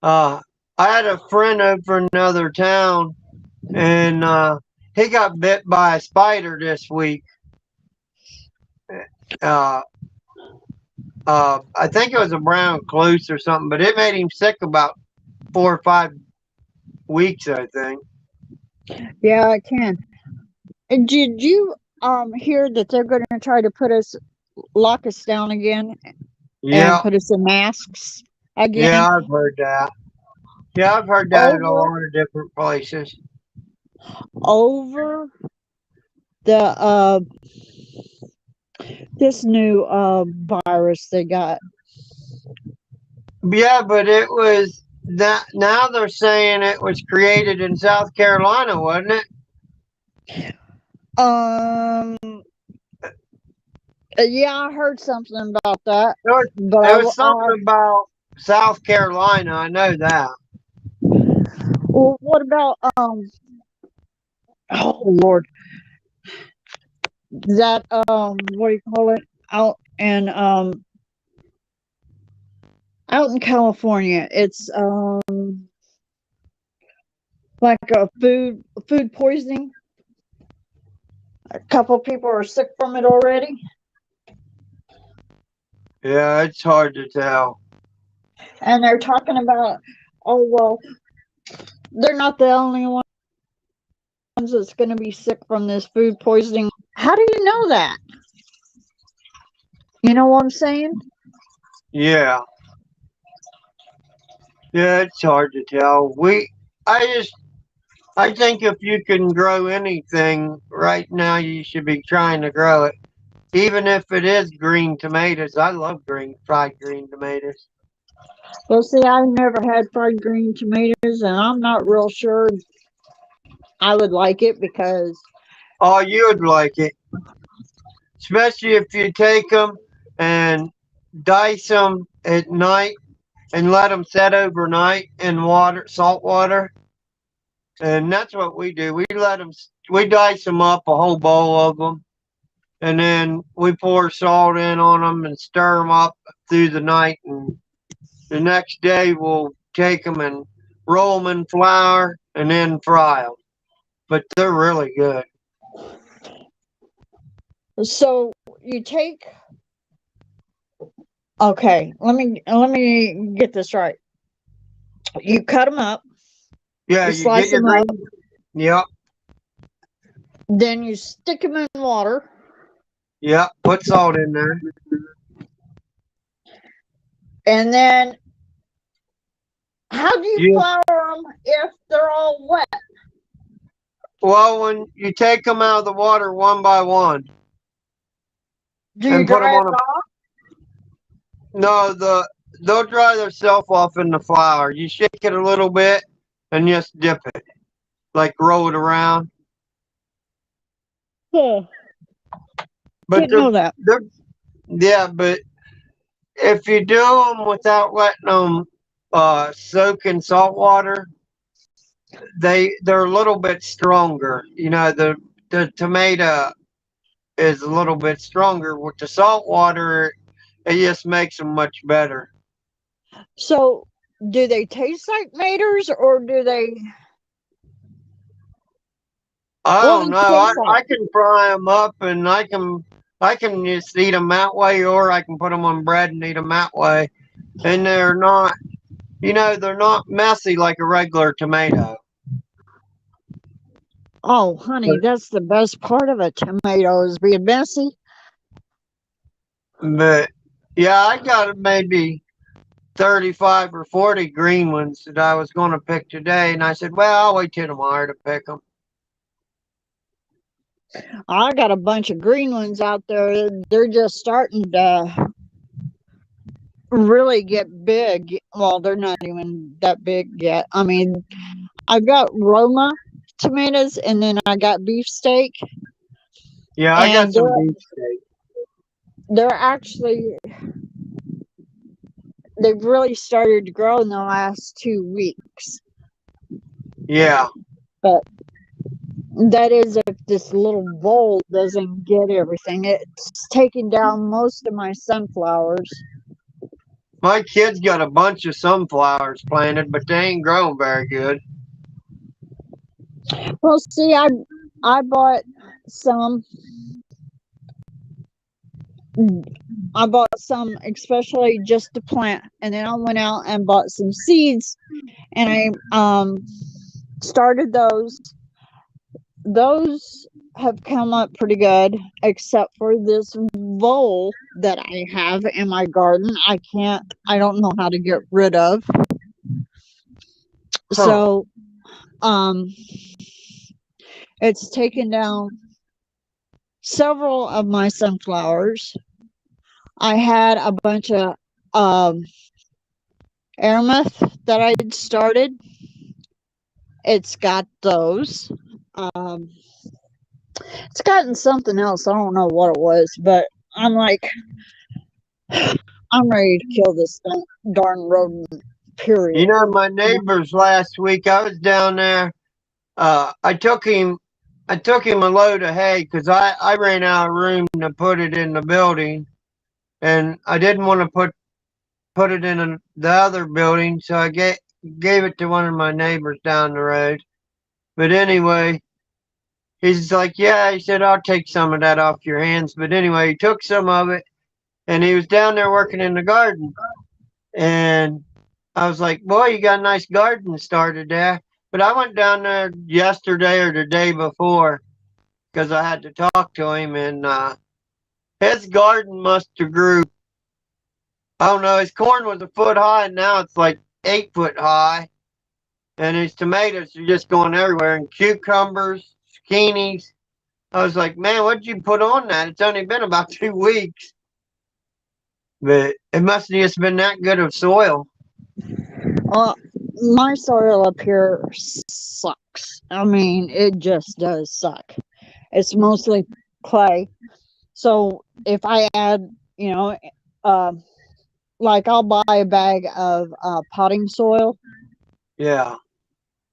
Uh, I had a friend over from another town, and he got bit by a spider this week. Uh, I think it was a brown recluse or something, but it made him sick about 4 or 5 weeks, I think. yeah, I can. And did you hear that they're going to try to lock us down again and Yeah, put us in masks yeah, again I've heard that. Yeah, I've heard that at a over lot of different places. over the this new virus they got? Yeah, but it was that now they're saying it was created in South Carolina, wasn't it? Um, yeah, I heard something about that, It was, but it was something about South Carolina. I know that. well, what about oh Lord, that what do you call it, out in California? It's like a food poisoning. A couple people are sick from it already, Yeah, it's hard to tell. and they're talking about, oh well, they're not the only ones that's going to be sick from this food poisoning. How do you know that? You know what I'm saying? Yeah, yeah, it's hard to tell. I just, I think if you can grow anything right now, you should be trying to grow it. Even if it is green tomatoes. I love fried green tomatoes. Well, see, I've never had fried green tomatoes, and I'm not real sure I would like it because, Oh, you would like it. Especially if you take them and dice them at night and let them set overnight in salt water. And that's what we do. We dice them up, a whole bowl of them, and then we pour salt in on them and stir them up through the night. And the next day we'll take them and roll them in flour and then fry them. But they're really good. so you take. Okay, let me get this right. You cut them up, Yeah, you you get slice your them up, green. Yep, then you stick them in water, yep. Put salt in there. and then how do you You flour them if they're all wet? Well, when you take them out of the water one by one Do you and put them dry it on off? no, they'll dry themselves off in the flour. You shake it a little bit and just dip it, like roll it around. Oh, But didn't know that. they're yeah, but if you do them without letting them soak in salt water, they're a little bit stronger. You know, the tomato is a little bit stronger with the salt water. It just makes them much better. So, do they taste like maters, or do they? I What do don't know. they taste like? I can fry them up, and I can just eat them that way, or I can put them on bread and eat them that way. And they're not, they're not messy like a regular tomato. Oh, honey, But, that's the best part of a tomato is being messy. but yeah, I got maybe 35 or 40 green ones that I was going to pick today. And I said, well, I'll wait till tomorrow to pick them. I got a bunch of green ones out there. They're just starting to really get big. Well, they're not even that big yet. I mean, I got Roma tomatoes, and then I got beefsteak. Yeah, I got And some beefsteak. they're actually, they've really started to grow in the last 2 weeks. Yeah. But that is if this little vole doesn't get everything. It's taking down most of my sunflowers. My kid's got a bunch of sunflowers planted, but they ain't growing very good. Well, see, I bought some. I bought some especially just to plant, and then I went out and bought some seeds, and I started those. Those have come up pretty good, except for this vole that I have in my garden. I don't know how to get rid of. Huh. So, it's taken down several of my sunflowers. I had a bunch of aromath that I'd started. It's got those. It's gotten something else. I don't know what it was, but I'm like, I'm ready to kill this darn rodent. Period. You know, my neighbors last week, I was down there. I took him a load of hay because I ran out of room to put it in the building, and I didn't want to put it in the other building, so I gave it to one of my neighbors down the road. But anyway, he's like, yeah, he said, I'll take some of that off your hands. But anyway, he took some of it, and he was down there working in the garden. And I was like, boy, you got a nice garden started there. But I went down there yesterday or the day before because I had to talk to him, and his garden must have grew. I don't know. His corn was a foot high, and now it's like 8 foot high. And his tomatoes are just going everywhere, and cucumbers, zucchinis. I was like, man, what'd you put on that? It's only been about 2 weeks. But it must have just been that good of soil. My soil up here sucks. I mean, it just does suck. It's mostly clay. So if I add, like I'll buy a bag of potting soil. Yeah.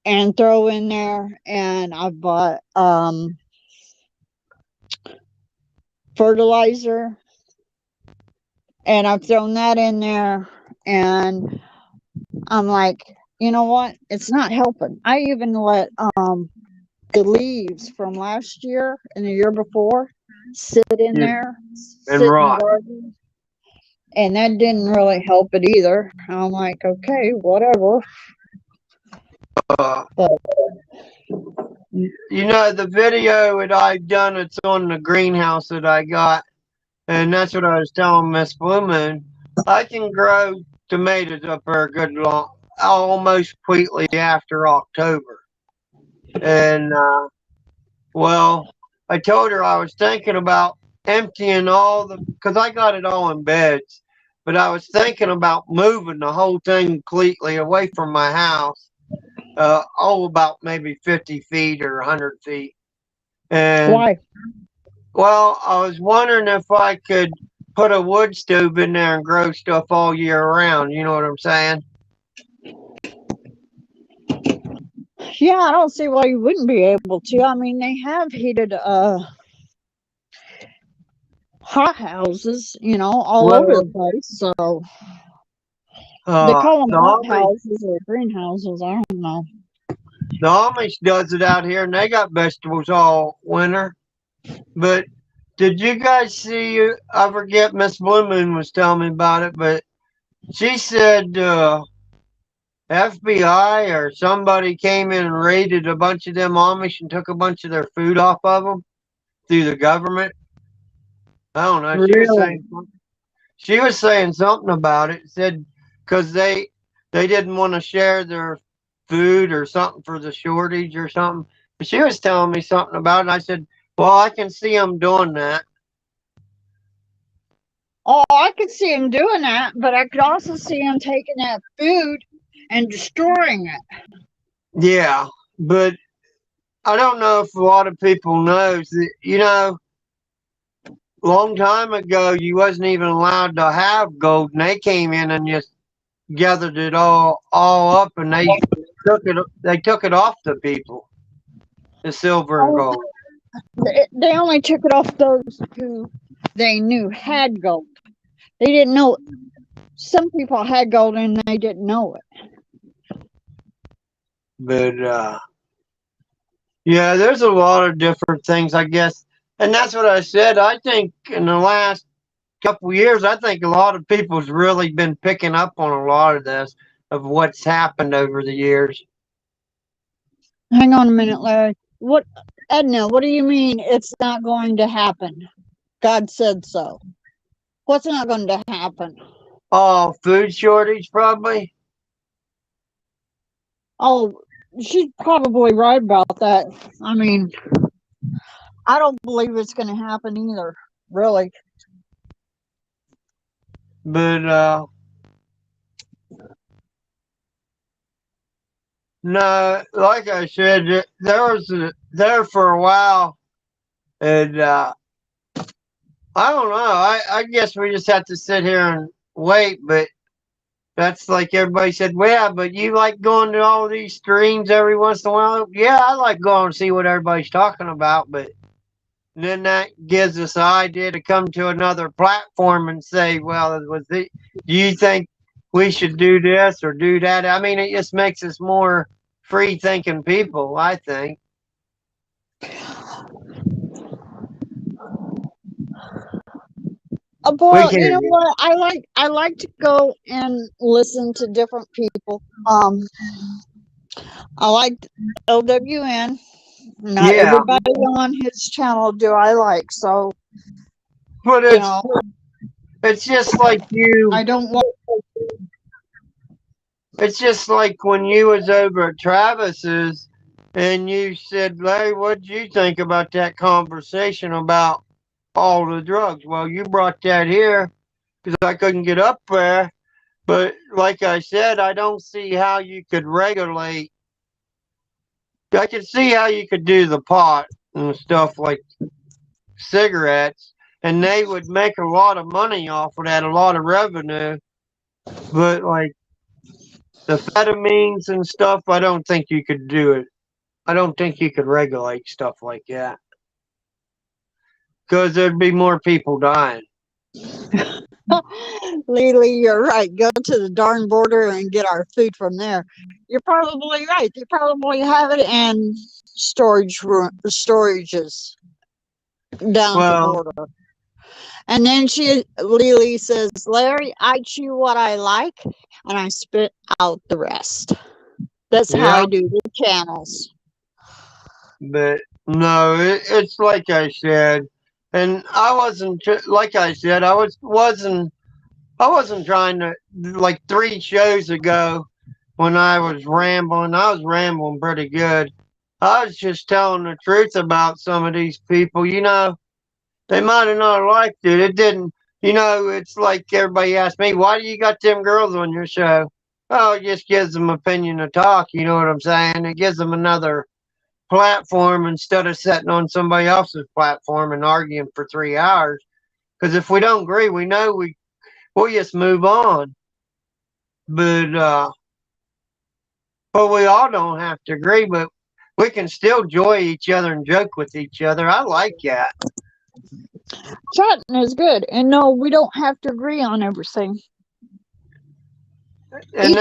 And throw in there, and I've bought fertilizer, and I've thrown that in there, and I'm like, you know what? It's not helping. I even let the leaves from last year and the year before sit in there, And sit in rot. the garden, and that didn't really help it either. I'm like, okay, whatever. But You know, the video that I've done, it's on the greenhouse that I got, and that's what I was telling Miss Blue Moon. I can grow tomatoes up there a good long, almost completely after October. And well, I told her I was thinking about emptying because I got it all in beds, but I was thinking about moving the whole thing completely away from my house. About maybe 50 feet or 100 feet. And why? well, I was wondering if I could put a wood stove in there and grow stuff all year round. You know what I'm saying? Yeah, I don't see why you wouldn't be able to. I mean, they have heated hot houses, all over Well, the place. So they call them the hot Amish, houses or greenhouses. I don't know. the Amish does it out here, and they got vegetables all winter. But did you guys see? I forget. Miss Blue Moon was telling me about it, but she said FBI or somebody came in and raided a bunch of them Amish and took a bunch of their food off of them through the government. I don't know. Really? She was saying something about it. Said because they didn't want to share their food or something for the shortage or something. But she was telling me something about it. And I said, well, I can see them doing that. Oh, I could see him doing that, but I could also see him taking that food and destroying it. Yeah, but I don't know if a lot of people knows that, long time ago you wasn't even allowed to have gold, and they came in and just gathered it all up, and they took it off the people, the silver and Oh, gold. they only took it off those who they knew had gold. They didn't know. Some people had gold and they didn't know it. But yeah, there's a lot of different things, I guess, and that's what I said. I think in the last couple years, I think a lot of people's really been picking up on a lot of this, of what's happened over the years. Hang on a minute, Larry. What, Edna? What do you mean it's not going to happen? God said so. What's not going to happen? Oh, food shortage probably. Oh, she's probably right about that. I mean, I don't believe it's going to happen either. Really. But no, like I said, there for a while, and I don't know. I guess we just have to sit here and wait. But that's like everybody said. Well, yeah, but you like going to all these streams every once in a while. Yeah, I like going to see what everybody's talking about. But then that gives us the idea to come to another platform and say, well, do you think we should do this or do that? I mean, it just makes us more free thinking people, I think. We Well, you know can, what? I like to go and listen to different people. I like LWN. Not yeah, everybody on his channel do I like, so but you know it's just like I don't want. it's just like when you was over at Travis's and you said, Larry, what did you think about that conversation about all the drugs? Well, you brought that here because I couldn't get up there. But like I said, I don't see how you could regulate. I can see how you could do the pot and stuff like cigarettes, and they would make a lot of money off of that, a lot of revenue. But like the amphetamines and stuff, I don't think you could do it. I don't think you could regulate stuff like that because there'd be more people dying. Lily, you're right. Go to the darn border and get our food from there. You're probably right. They probably have it in storages down at the Well, border. And then Lily says, Larry, I chew what I like and I spit out the rest. That's how yeah, I do the channels. but no, it's like I said, and I wasn't like I said, I wasn't trying to like 3 shows ago when I was rambling pretty good. I was just telling the truth about some of these people. They might have not liked it. It didn't. It's like everybody asks me, why do you got them girls on your show? Oh, it just gives them opinion to talk. You know what I'm saying? It gives them another platform instead of sitting on somebody else's platform and arguing for 3 hours. Because if we don't agree, we know we'll just move on. But we all don't have to agree. But we can still joy each other and joke with each other. I like that. Chatting is good. And no, we don't have to agree on everything. And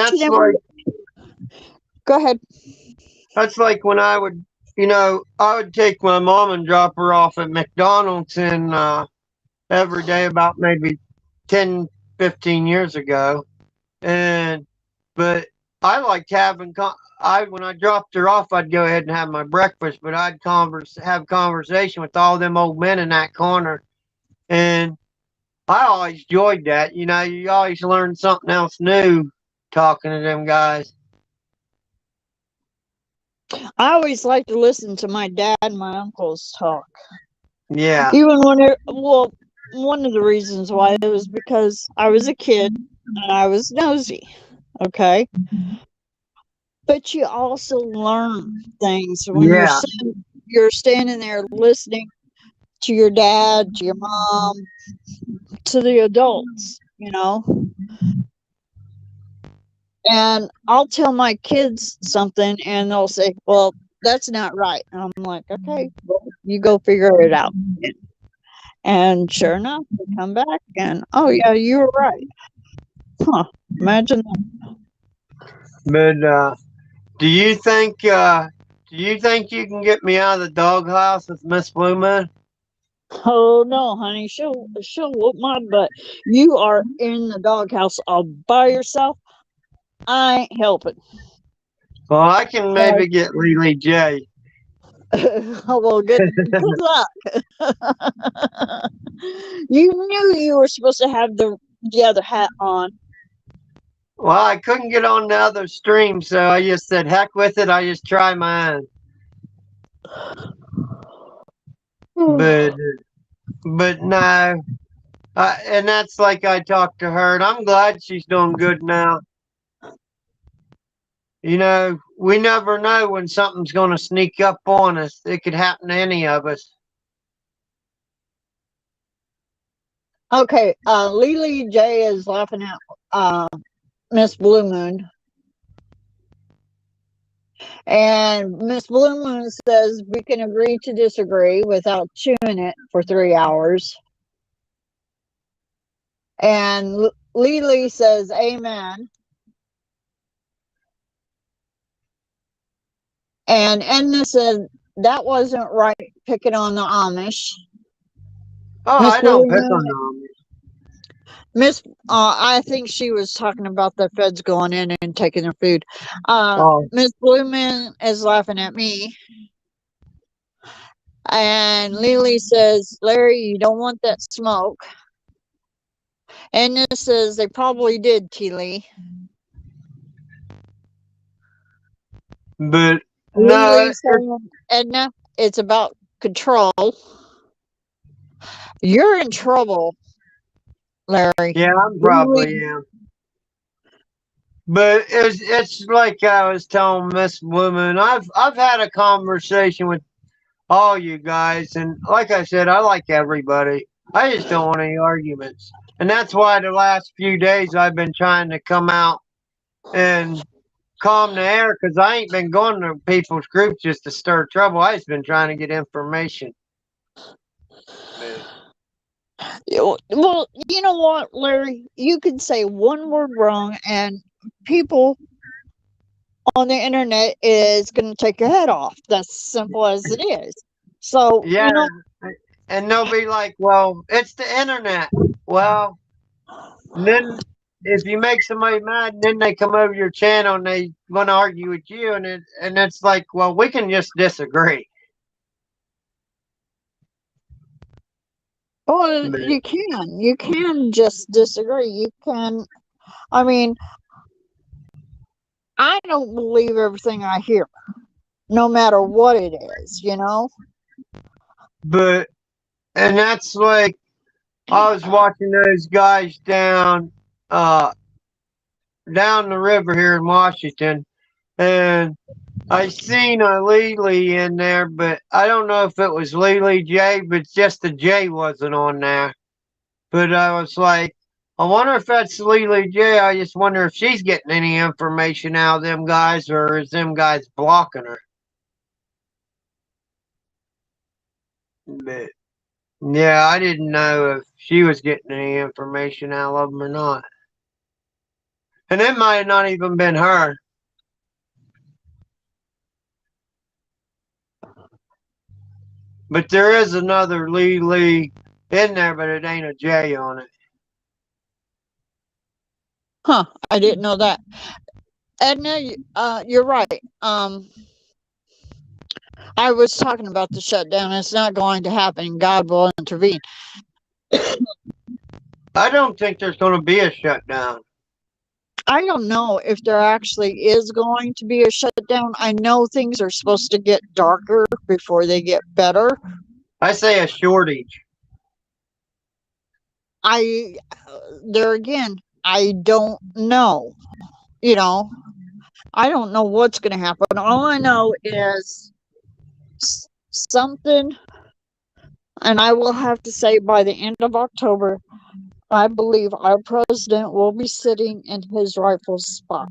Go ahead. that's like when I would take my mom and drop her off at McDonald's every day about maybe 10, 15 years ago. But I liked having when I dropped her off, I'd go ahead and have my breakfast, but I'd have conversation with all them old men in that corner, and I always enjoyed that. You always learn something else new talking to them guys? I always like to listen to my dad and my uncles talk. Yeah. Even when they're, well, one of the reasons why it was because I was a kid and I was nosy. Okay. But you also learn things when Yeah. you're standing there listening to your dad, to your mom, to the adults, you know. And I'll tell my kids something and they'll say, well, that's not right. And I'm like, okay, well, you go figure it out. And sure enough, they come back and, oh, yeah, you were right. Huh. Imagine that. But do you think you can get me out of the doghouse with Miss Blue Moon? Oh, no, honey. She'll whoop my butt. You are in the doghouse all by yourself. I ain't helping. Well, I can maybe get Lily J. Well, good luck. You knew you were supposed to have the other hat on. Well, I couldn't get on the other stream, so I just said, heck with it. I just try mine. But but no, and that's like I talked to her, and I'm glad she's doing good now. You know, we never know when something's going to sneak up on us. It could happen to any of us. Okay, Lily J is laughing at Miss Blue Moon. And Miss Blue Moon says we can agree to disagree without chewing it for 3 hours. And Lily says amen. And Edna said that wasn't right picking on the Amish. Oh, Miss I don't pick Blue on them. Miss, I think she was talking about the feds going in and taking their food. Oh, Miss Blueman is laughing at me. And Lily says, Larry, you don't want that smoke. And this says, they probably did, T. Lee. but no, Lily saying, Edna, it's about control. You're in trouble, Larry. yeah, I'm probably am. But it's like I was telling Miss Woman. I've had a conversation with all you guys, and like I said, I like everybody. I just don't want any arguments, and that's why the last few days I've been trying to come out and calm the air because I ain't been going to people's groups just to stir trouble. I just been trying to get information. Well, you know what, Larry? You can say one word wrong, and people on the internet is going to take your head off. That's simple as it is. So, Yeah, and they'll be like, "Well, it's the internet." Well, and then if you make somebody mad, then they come over your channel and they want to argue with you, and it's like, well, we can just disagree. well, But, you can just disagree. You can, I mean, I don't believe everything I hear, no matter what it is, you know? but and that's like I was watching those guys uh down the river here in Washington, and I seen a Lily in there, but I don't know if it was Lily J, but just the J wasn't on there. But I was like, I wonder if that's Lily J. I just wonder if she's getting any information out of them guys, or is them guys blocking her? But yeah, I didn't know if she was getting any information out of them or not. And it might have not even been her. But there is another Lee in there, but it ain't a J on it. Huh, I didn't know that. Edna, you're right. I was talking about the shutdown. It's not going to happen. God will intervene. I don't think there's going to be a shutdown. I don't know if there actually is going to be a shutdown. I know things are supposed to get darker before they get better. I say a shortage. I, there again, I don't know. You know, I don't know what's going to happen. All I know is something, and I will have to say by the end of October, I believe our president will be sitting in his rightful spot.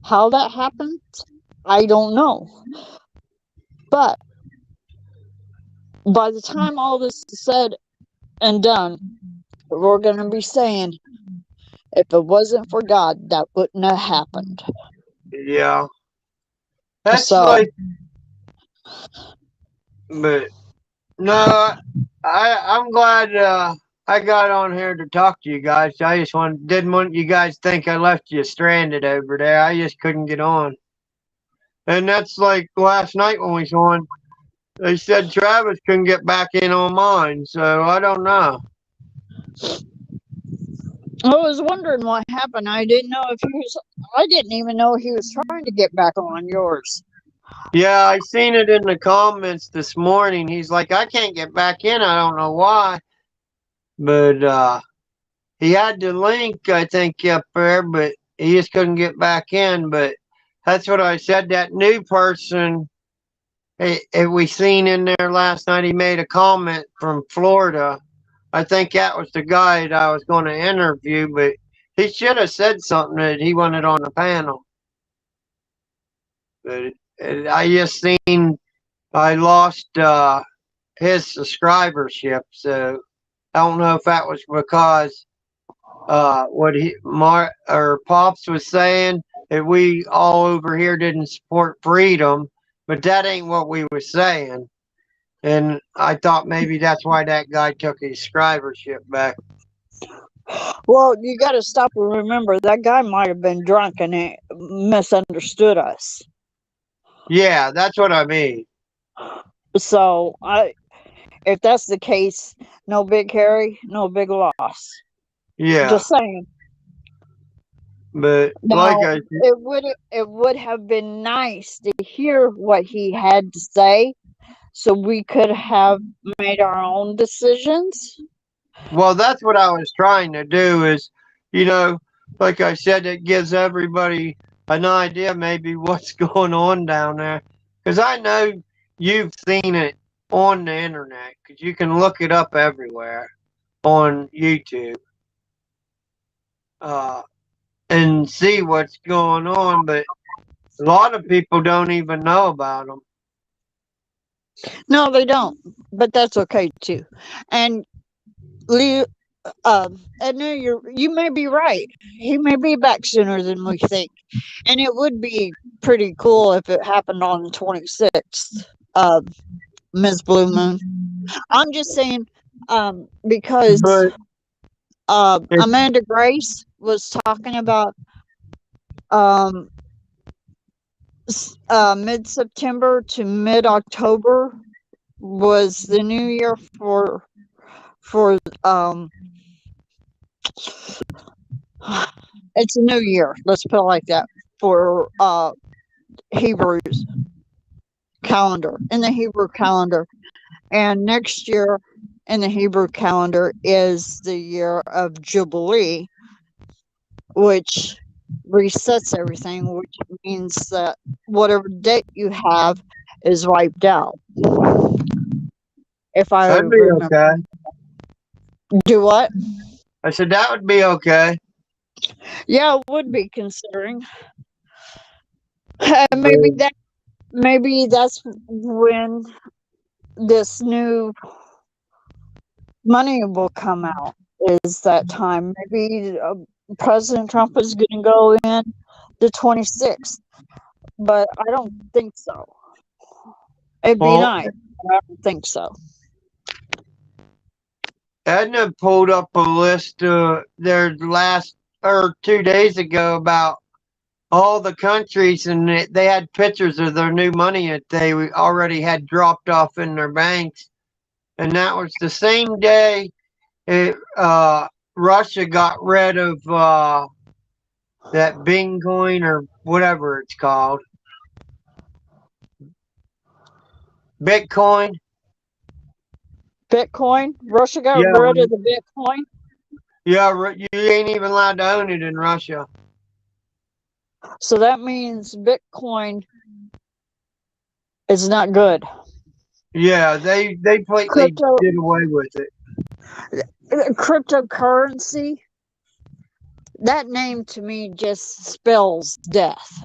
How that happens, I don't know. But by the time all this is said and done, we're going to be saying, if it wasn't for God, that wouldn't have happened. Yeah. That's So, like, but no, I'm glad I got on here to talk to you guys. I just didn't want you guys to think I left you stranded over there. I just couldn't get on. And that's like last night when we was on. They said Travis couldn't get back in on mine, so I don't know. I was wondering what happened. I didn't know if he was, I didn't even know he was trying to get back on yours. Yeah, I seen it in the comments this morning. He's like, I can't get back in. I don't know why. But he had the link, I think, up there, but he just couldn't get back in. But that's what I said. That new person we seen in there last night, he made a comment from Florida. I think that was the guy that I was going to interview, but he should have said something that he wanted on the panel. But I just seen I lost his subscribership, so I don't know if that was because what or Pops was saying that we all over here didn't support freedom, but that ain't what we was saying. And I thought maybe that's why that guy took his subscribership back. Well, you got to stop and remember that guy might have been drunk and misunderstood us. Yeah, that's what I mean. So, if that's the case, no big Harry, no big loss. Yeah, Just saying. but Now, it would have been nice to hear what he had to say, so we could have made our own decisions. well, that's what I was trying to do. Is like I said, it gives everybody an idea maybe what's going on down there, because I know you've seen it on the internet, because you can look it up everywhere on YouTube. And see what's going on, but a lot of people don't even know about them. No, they don't, but that's okay too. And Lee, Edna, you may be right. He may be back sooner than we think, and it would be pretty cool if it happened on the 26th. Ms. Blue Moon. I'm just saying, because But Amanda Grace was talking about mid-September to mid-October was the new year for it's a new year, let's put it like that, for Hebrews calendar, in the Hebrew calendar. And next year in the Hebrew calendar is the year of Jubilee, which resets everything, which means that whatever debt you have is wiped out. If I that'd be remember. okay. Do what? I said that would be okay. Yeah, it would be, considering. Maybe that's when this new money will come out, is that time. Maybe President Trump is going to go in the 26th, but I don't think so. It'd be nice, but I don't think so. Edna pulled up a list their last or 2 days ago about all the countries, and they had pictures of their new money that they already had dropped off in their banks. And that was the same day Russia got rid of that Bing coin or whatever it's called, Bitcoin. Bitcoin. Russia got Yeah, rid of the Bitcoin. yeah, you ain't even allowed to own it in Russia. So that means Bitcoin is not good. Yeah, they completely Crypto did away with it. cryptocurrency. That name to me just spells death.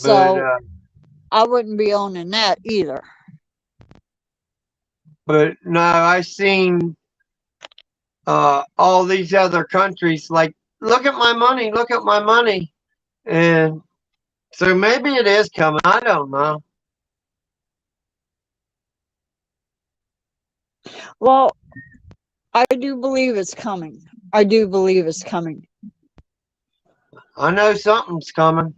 But So I wouldn't be owning that either. no, I seen all these other countries like, look at my money, look at my money, and so maybe it is coming. I don't know. Well, I do believe it's coming. I do believe it's coming. I know something's coming.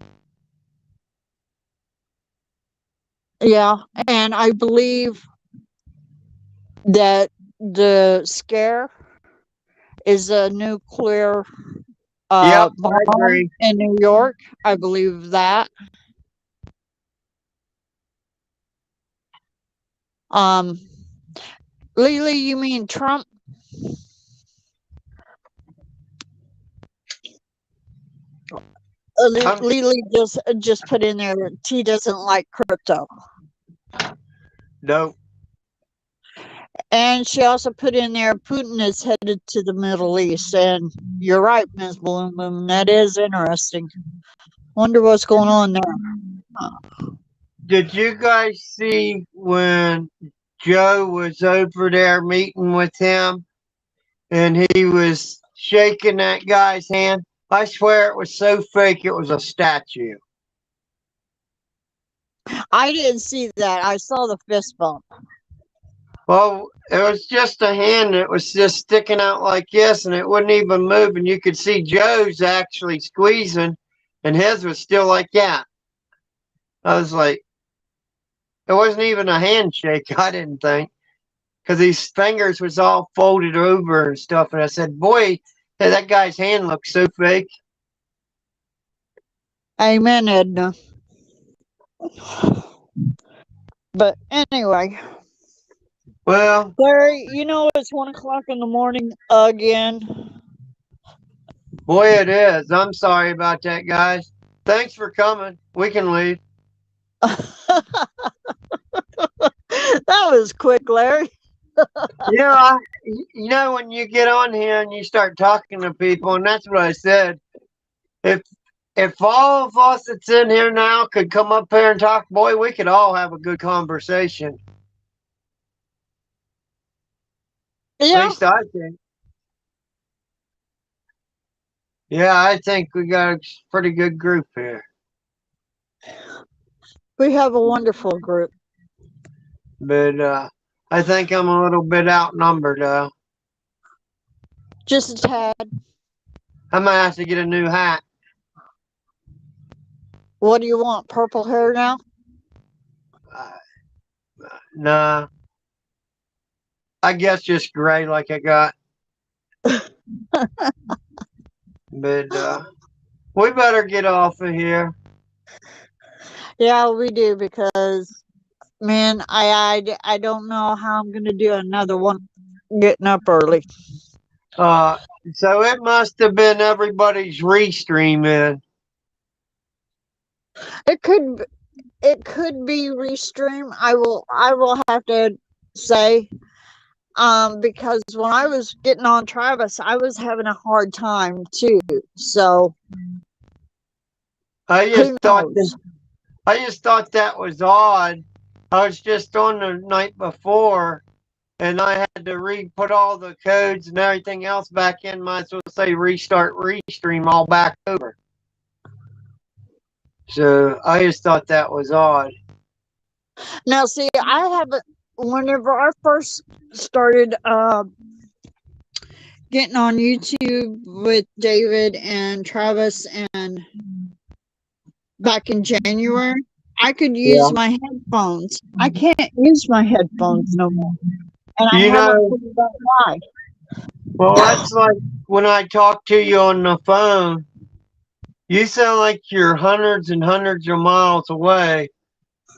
Yeah, and I believe that the scare is a nuclear Yep, I bomb agree. in New York. I believe that. Um, Lily, you mean Trump? I'm Lily just put in there that she doesn't like crypto, nope. and she also put in there Putin is headed to the Middle East. And you're right, Ms. Bloom. That is interesting. Wonder what's going on there. Did you guys see when Joe was over there meeting with him and he was shaking that guy's hand? I swear it was so fake it was a statue. I didn't see that. I saw the fist bump. Well, it was just a hand that was just sticking out like this and it wouldn't even move. And you could see Joe's actually squeezing and his was still like that. I was like, it wasn't even a handshake, I didn't think, because his fingers was all folded over and stuff. And I said, boy, that guy's hand looks so fake. Amen, Edna. But anyway, Well, Larry, you know it's 1 o'clock in the morning again. boy, it is. I'm sorry about that, guys. Thanks for coming. We can leave. That was quick, Larry. You know, when you get on here and you start talking to people, and that's what I said. If if all of us that's in here now could come up here and talk, boy, we could all have a good conversation. At Yeah, least I think. Yeah, I think we got a pretty good group here. we have a wonderful group. But I think I'm a little bit outnumbered. Just a tad. I might have to get a new hat. What do you want? Purple hair now? Uh, nah, I guess just gray like I got. But we better get off of here. Yeah, we do because man, I don't know how I'm gonna do another one getting up early. So it must have been everybody's restream in. It could be restream. I will have to say because when I was getting on Travis, I was having a hard time too. So I just who thought knows? I just thought that was odd. I was just on the night before, and I had to put all the codes and everything else back in. Might as well say restart restream all back over. So I just thought that was odd. Now see, I haven't. Whenever I first started getting on YouTube with David and Travis and back in January, I could Yeah. use my headphones. I can't use my headphones no more. And I You haven't know, figured out why. well, that's like when I talk to you on the phone. You sound like you're hundreds and hundreds of miles away,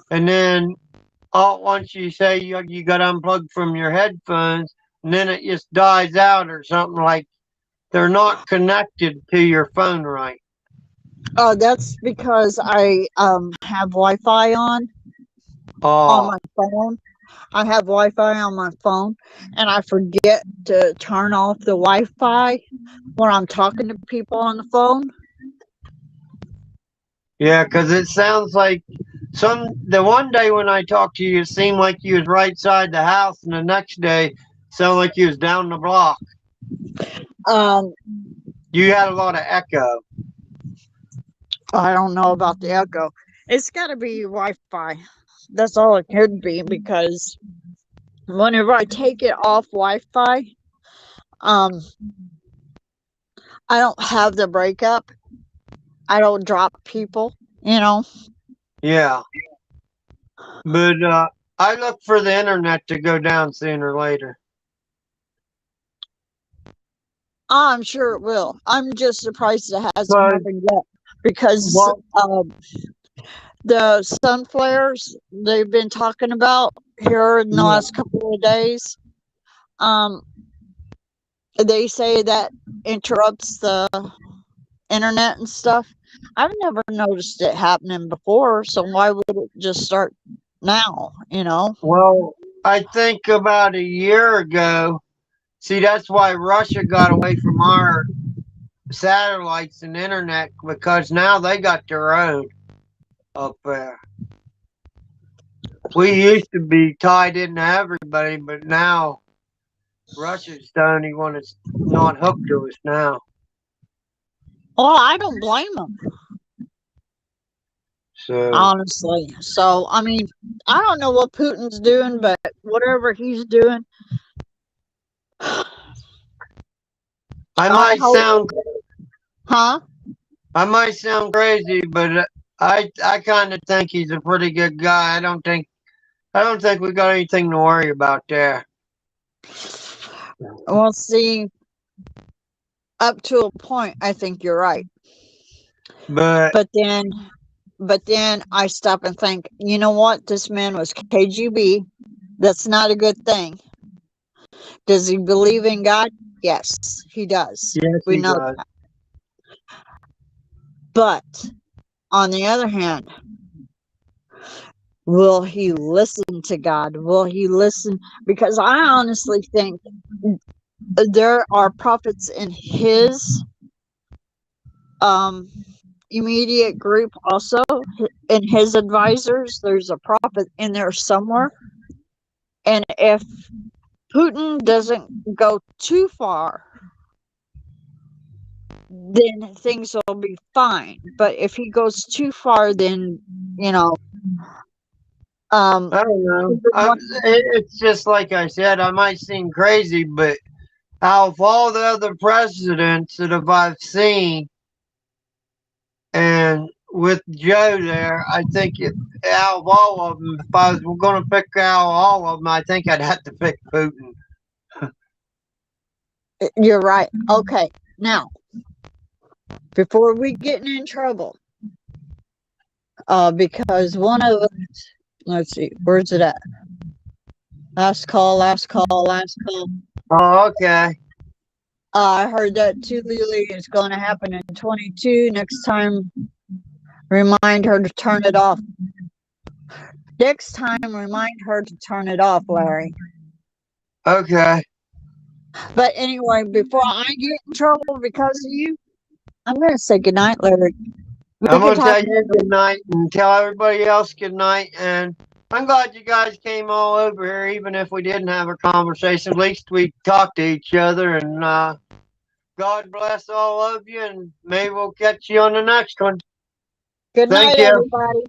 and then all at once you say you got unplugged from your headphones, and then it just dies out or something like they're not connected to your phone right. Oh, that's because I have Wi-Fi on Oh, my phone. I have Wi-Fi on my phone, and I forget to turn off the Wi-Fi when I'm talking to people on the phone. yeah, 'cause it sounds like the one day when I talked to you, it seemed like you was right side the house, and the next day, it sounded like you was down the block. Um, You had a lot of echo. I don't know about the echo. It's got to be Wi-Fi. That's all it could be, because whenever I take it off Wi-Fi, um, I don't have the breakup. I don't drop people, you know. Yeah, but I look for the internet to go down sooner or later. I'm sure it will. I'm just surprised it hasn't But happened yet, because well, the sun flares they've been talking about here in the yeah, last couple of days, um, they say that interrupts the internet and stuff. I've never noticed it happening before, so why would it just start now, you know? well, I think about a year ago. See, that's why Russia got away from our satellites and internet because now they got their own up there. We used to be tied into everybody, but now Russia's the only one that's not hooked to us now. Well, I don't blame them, So honestly. So, I mean, I don't know what Putin's doing, but whatever he's doing, I I might hope, sound huh? I might sound crazy, but I kind of think he's a pretty good guy. I don't think we got anything to worry about there. Well, see, up to a point, I think you're right. But But then, I stop and think, you know what? This man was KGB. That's not a good thing. Does he believe in God? Yes, he does. yes, We he know does. that. But on the other hand, will he listen to God? Will he listen? Because I honestly think there are prophets in his um immediate group also, in his advisors. There's a prophet in there somewhere. And if Putin doesn't go too far, then things will be fine. But if he goes too far, then, you know, um, I don't know. It's just like I said. I might seem crazy, but out of all the other presidents that I've seen, and with Joe there, I think out of all of them, if I was going to pick out all of them, I think I'd have to pick Putin. you're right. Okay, now before we get in trouble, because one of us, let's see, where's it at? Last call, last call, last call. Oh, okay. I heard that Tulili is going to happen in 22. Next time, remind her to turn it off. Next time, remind her to turn it off, Larry. Okay. But anyway, before I get in trouble because of you, I'm going to say goodnight, Larry. We I'm can going to talk. tell you good night and tell everybody else good night. And I'm glad you guys came all over here, even if we didn't have a conversation. At least we talked to each other. And God bless all of you. And maybe we'll catch you on the next one. Good Thank night, you. everybody.